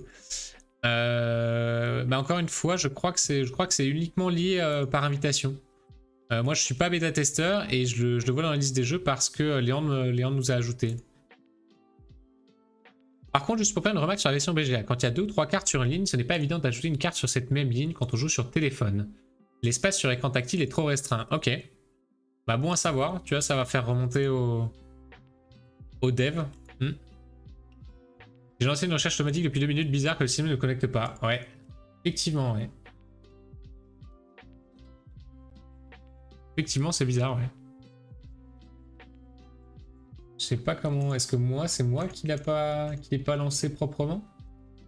Bah encore une fois, je crois que c'est uniquement lié par invitation. Moi, je suis pas bêta-testeur et je le vois dans la liste des jeux parce que Léon nous a ajouté. Par contre, juste pour faire une remarque sur la version BGA, quand il y a 2 ou 3 cartes sur une ligne, ce n'est pas évident d'ajouter une carte sur cette même ligne quand on joue sur téléphone. L'espace sur écran tactile est trop restreint. Ok. Bah bon à savoir, tu vois, ça va faire remonter au dev. J'ai lancé une recherche automatique depuis 2 minutes, bizarre que le système ne connecte pas. Ouais. Effectivement, ouais. Effectivement, c'est bizarre, ouais. Je sais pas comment. Est-ce que moi, c'est moi qui l'ai pas lancé proprement?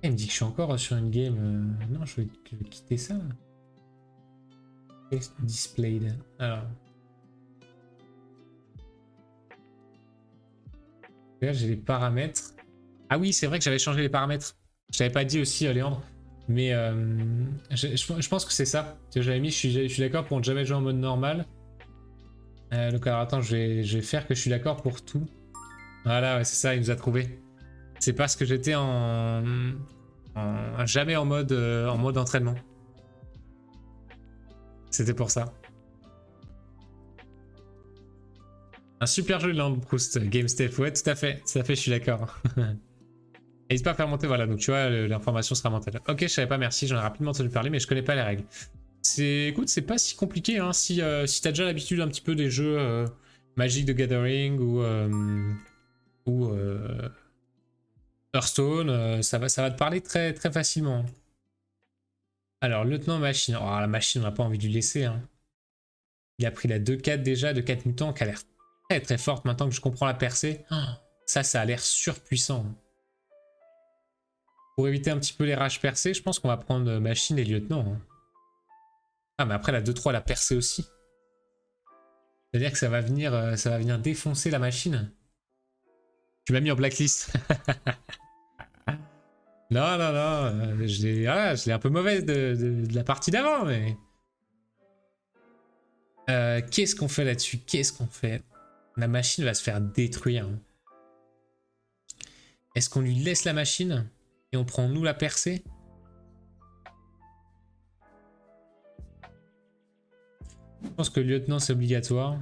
Il me dit que je suis encore sur une game. Non, je vais quitter ça. Displayed. Alors. Là, j'ai les paramètres. Ah oui, c'est vrai que j'avais changé les paramètres. Je t'avais pas dit aussi, Léandre. Mais je pense que c'est ça. J'avais mis, je suis d'accord pour ne jamais jouer en mode normal. Donc alors attends, je vais faire que je suis d'accord pour tout. Voilà, ouais, c'est ça, il nous a trouvé. C'est parce que j'étais jamais en mode entraînement. C'était pour ça. Un super jeu de Land Proust, Game Step. Ouais, tout à fait, je suis d'accord. N'hésite pas à faire monter, voilà, donc tu vois, l'information sera montée là. Ok, je savais pas, merci, j'en ai rapidement entendu parler, mais je connais pas les règles. Écoute, c'est pas si compliqué, hein, si t'as déjà l'habitude un petit peu des jeux Magic the Gathering ou Hearthstone, ça va te parler très, très facilement. Alors, lieutenant machine. Oh, la machine, on n'a pas envie de lui laisser. Hein. Il a pris la 2-4 déjà, 2-4 mutants, qui a l'air très très forte maintenant que je comprends la percée. Oh, ça a l'air surpuissant. Pour éviter un petit peu les rages percées, je pense qu'on va prendre machine et lieutenant. Hein. Ah, mais après la 2-3, la percée aussi. C'est-à-dire que ça va venir défoncer la machine. Tu m'as mis en blacklist. Non, non, non. Je l'ai un peu mauvaise de la partie d'avant, mais... Qu'est-ce qu'on fait là-dessus? Qu'est-ce qu'on fait? La machine va se faire détruire. Est-ce qu'on lui laisse la machine et on prend nous la percée? Je pense que le lieutenant c'est obligatoire.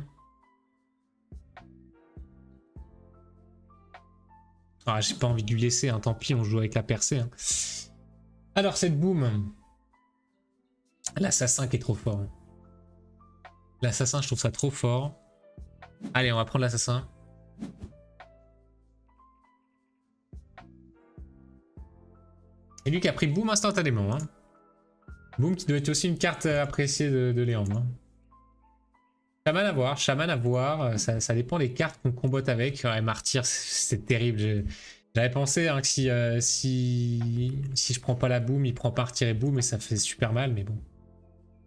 Ah, j'ai pas envie de lui laisser, hein. Tant pis, on joue avec la percée. Hein. Alors cette boom. L'assassin qui est trop fort. L'assassin, je trouve ça trop fort. Allez, on va prendre l'assassin. Et lui qui a pris boom instantanément. Hein. Boom qui doit être aussi une carte appréciée de Léandre. Hein. Shaman à voir. Ça dépend des cartes qu'on combatte avec. Ouais, Martyr, c'est terrible. J'avais pensé hein, que si je prends pas la boom, il prend Martyr et boom et ça fait super mal, mais bon.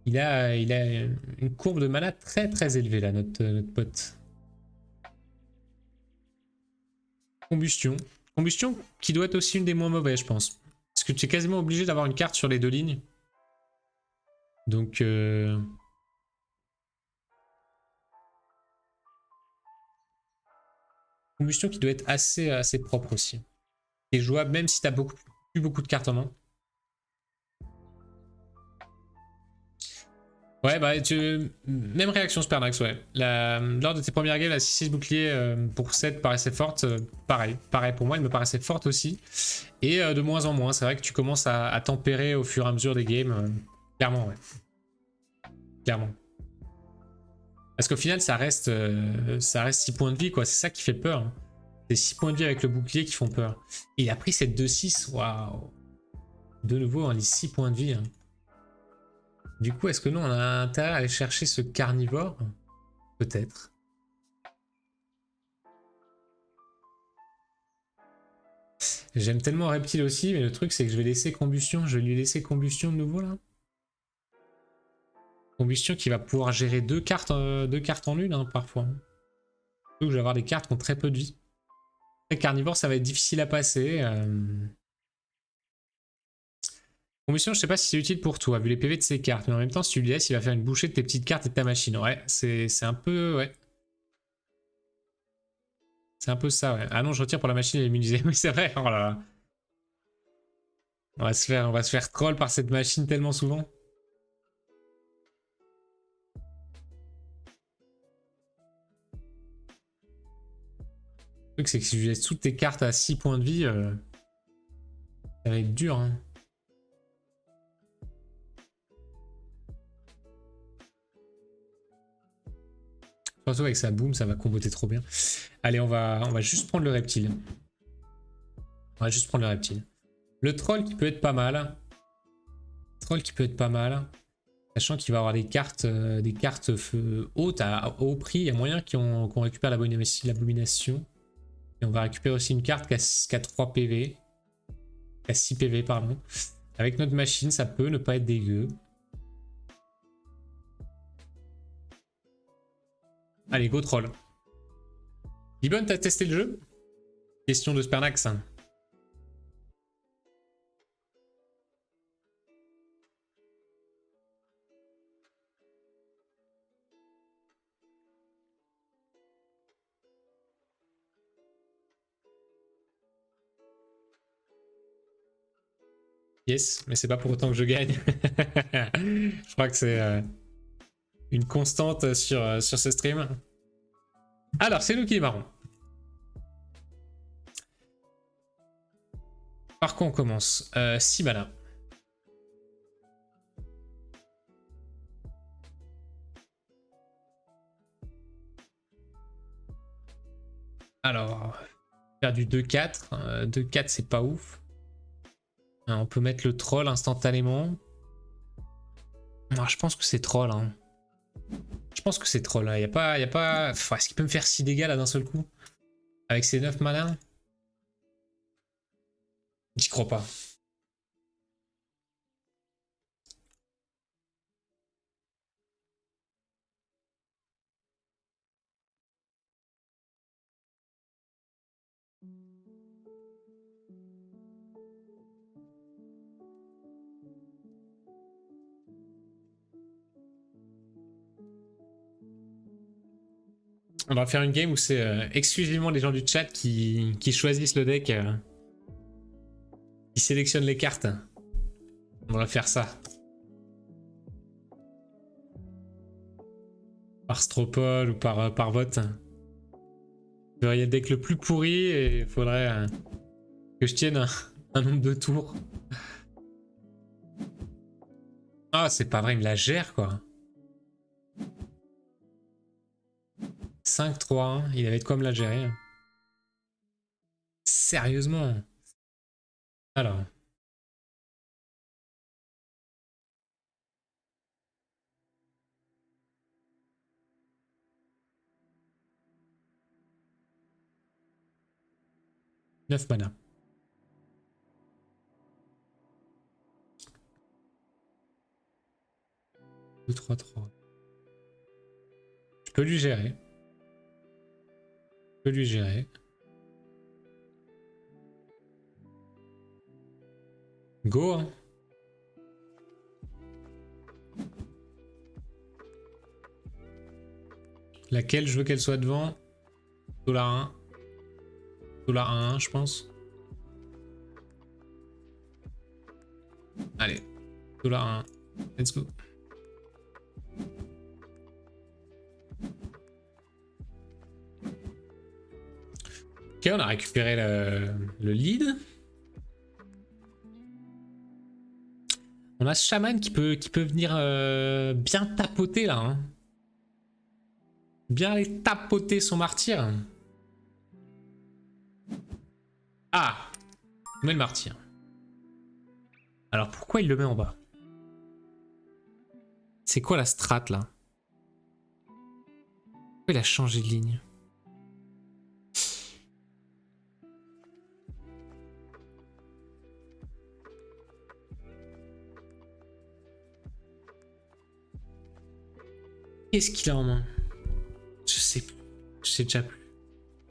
Il a une courbe de mana très très élevée là, notre pote. Combustion. Combustion qui doit être aussi une des moins mauvaises, je pense. Parce que tu es quasiment obligé d'avoir une carte sur les 2 lignes. Donc... Combustion qui doit être assez propre aussi. Et jouable même si tu as plus beaucoup de cartes en main. Ouais, bah, même réaction Spernax, ouais. Lors de tes premières games, la 6-6 bouclier pour 7 paraissait forte. Pareil pour moi, elle me paraissait forte aussi. Et de moins en moins, c'est vrai que tu commences à tempérer au fur et à mesure des games. Clairement, ouais. Clairement. Parce qu'au final, ça reste 6 points de vie, quoi. C'est ça qui fait peur. Hein. C'est 6 points de vie avec le bouclier qui font peur. Et il a pris cette 2-6, waouh. De nouveau, on lit 6 points de vie. Hein. Du coup, est-ce que nous, on a intérêt à aller chercher ce carnivore? Peut-être. J'aime tellement Reptile aussi, mais le truc, c'est que je vais laisser Combustion. Je vais lui laisser Combustion de nouveau, là. Combustion qui va pouvoir gérer 2 cartes en une, hein, parfois. Donc, je vais avoir des cartes qui ont très peu de vie. Carnivore, ça va être difficile à passer. Combustion, je sais pas si c'est utile pour toi, vu les PV de ses cartes, mais en même temps, si tu lui laisses, il va faire une bouchée de tes petites cartes et de ta machine. Ouais, c'est un peu... Ouais. C'est un peu ça, ouais. Ah non, je retire pour la machine et l'immuniser. Oui, c'est vrai. Oh là là. On va se faire troll par cette machine tellement souvent. Le truc, c'est que si je laisse toutes tes cartes à 6 points de vie, ça va être dur, hein. Surtout avec sa boom, ça va comboter trop bien. Allez, on va juste prendre le reptile. On va juste prendre le reptile. Le troll qui peut être pas mal. Troll qui peut être pas mal. Sachant qu'il va avoir des cartes hautes à haut prix. Il y a moyen qu'on récupère l'abomination. Et on va récupérer aussi une carte qui a 3 PV. Qui a 6 PV, pardon. Avec notre machine, ça peut ne pas être dégueu. Allez, go troll. Libon, t'as testé le jeu? Question de Spernax. Yes, mais c'est pas pour autant que je gagne. Je crois que c'est une constante sur ce stream. Alors, c'est nous qui les marrons. Par quoi on commence 6 mana. Alors, faire du 2-4. 2-4, c'est pas ouf. On peut mettre le troll instantanément. Je pense que c'est troll. Hein. Je pense que c'est troll. Il n'y a pas... Est-ce qu'il peut me faire 6 dégâts là d'un seul coup? Avec ses 9 mana? J'y crois pas. On va faire une game où c'est exclusivement les gens du chat qui choisissent le deck, qui sélectionnent les cartes. On va faire ça. Par Stropole ou par vote. Il y a le deck le plus pourri et il faudrait que je tienne un nombre de tours. Ah, c'est pas vrai, il me la gère quoi. 5-3-1, il avait de quoi me la gérer. Sérieusement. Alors. « 9 mana. « 2-3-3. Je peux lui gérer. Je peux lui gérer. Go hein. Laquelle je veux qu'elle soit devant? $1. $1, je pense. Allez. $1. Let's go. Ok, on a récupéré le lead. On a ce chaman qui peut venir bien tapoter là. Hein. Bien aller tapoter son martyr. Ah, on met le martyr. Alors pourquoi il le met en bas? C'est quoi la strat là? Pourquoi il a changé de ligne? Qu'est-ce qu'il a en main? Je sais plus. Je sais déjà plus.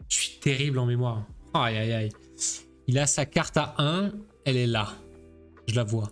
Je suis terrible en mémoire. Aïe aïe aïe. Il a sa carte à 1. Elle est là. Je la vois.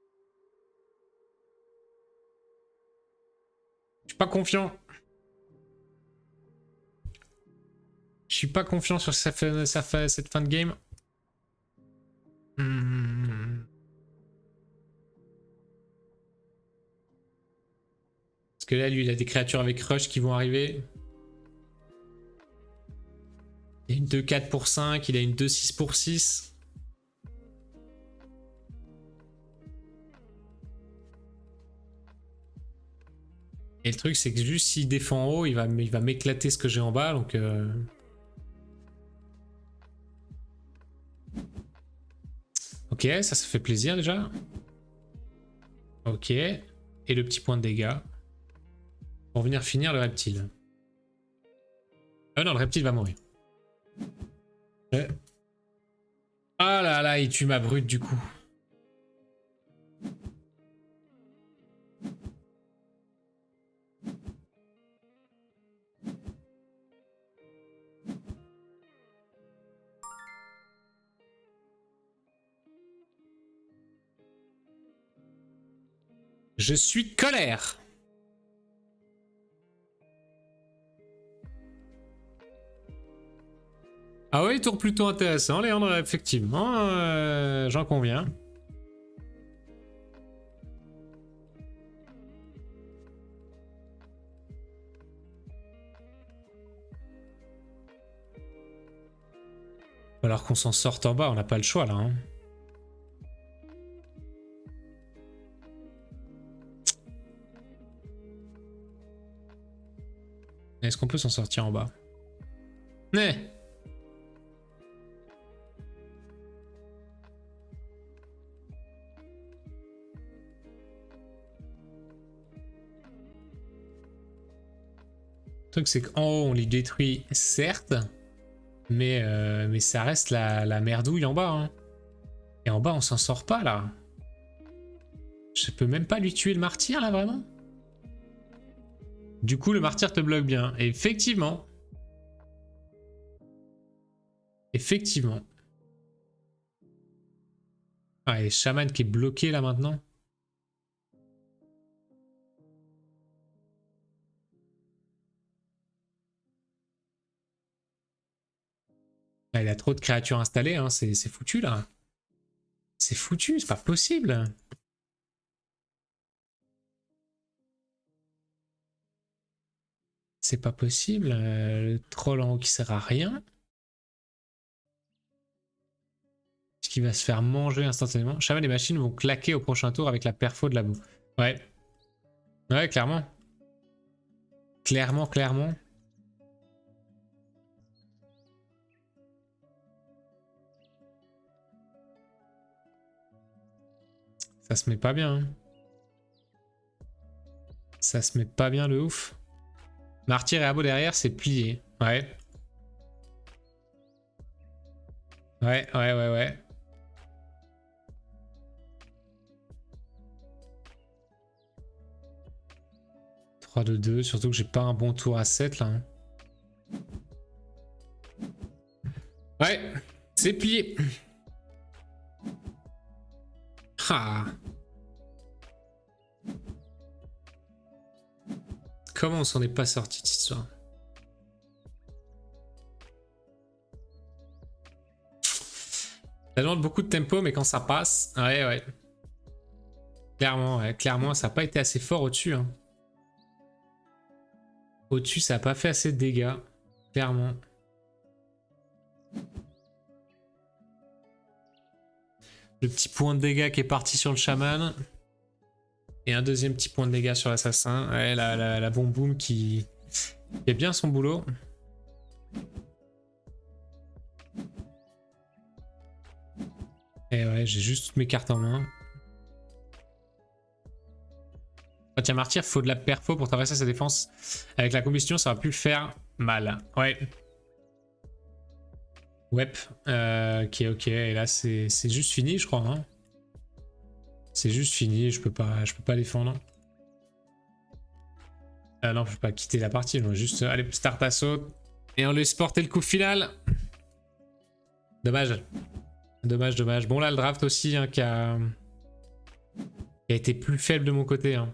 Je suis pas confiant. Je suis pas confiant sur cette fin de game. Parce que là, lui, il a des créatures avec Rush qui vont arriver. Il a une 2-4 pour 5, il a une 2-6 pour 6. Et le truc, c'est que juste s'il défend en haut, il va m'éclater ce que j'ai en bas, donc... Ok, ça fait plaisir déjà. Ok. Et le petit point de dégâts. Pour venir finir le reptile. Ah non, le reptile va mourir. Ouais. Ah là là, il tue ma brute du coup. Je suis colère. Ah oui, tour plutôt intéressant, Léandre, effectivement, j'en conviens. Alors qu'on s'en sorte en bas, on n'a pas le choix là. Hein. Est-ce qu'on peut s'en sortir en bas? Mais le truc c'est qu'en haut on les détruit certes, mais ça reste la merdouille en bas. Hein. Et en bas on s'en sort pas là. Je peux même pas lui tuer le martyr là vraiment. Du coup le martyr te bloque bien. Et effectivement. Effectivement. Ah et chaman qui est bloqué là maintenant. Ah, il a trop de créatures installées, hein. C'est foutu là. C'est foutu, c'est pas possible. C'est pas possible. Le troll en haut qui sert à rien. Ce qui va se faire manger instantanément. Chaman et machines vont claquer au prochain tour avec la perfo de la boue. Ouais. Ouais, clairement. Clairement, clairement. Ça se met pas bien. Hein. Ça se met pas bien de ouf. Martyr et abo derrière, c'est plié. Ouais. Ouais, ouais, ouais, ouais. De 2, surtout que j'ai pas un bon tour à 7 là. Hein. Ouais, c'est plié. Ah. Comment on s'en est pas sorti de cette histoire? Ça demande beaucoup de tempo, mais quand ça passe, ouais, ouais. Clairement, ça n'a pas été assez fort au-dessus. Hein. Au-dessus, ça n'a pas fait assez de dégâts. Clairement. Le petit point de dégâts qui est parti sur le chaman. Et un deuxième petit point de dégâts sur l'assassin. Ouais, la bombe boom qui fait bien son boulot. Et ouais, j'ai juste toutes mes cartes en main. Quand il y a martyr, faut de la perfo pour traverser sa défense. Avec la combustion, ça va plus faire mal. Ouais. Ouais. Ok. Et là, c'est juste fini, je crois. Hein. C'est juste fini. Je peux pas défendre. Non, je peux pas quitter la partie. Non, juste allez, start assaut. Et on laisse porter le coup final. Dommage. Dommage. Bon, là, le draft aussi, hein, qui a été plus faible de mon côté. Hein.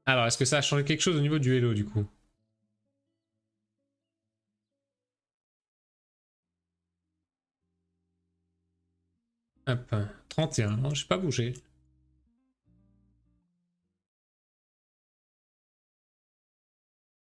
Alors, est-ce que ça a changé quelque chose au niveau du Hello, du coup? Hop, 31, non, j'ai pas bougé.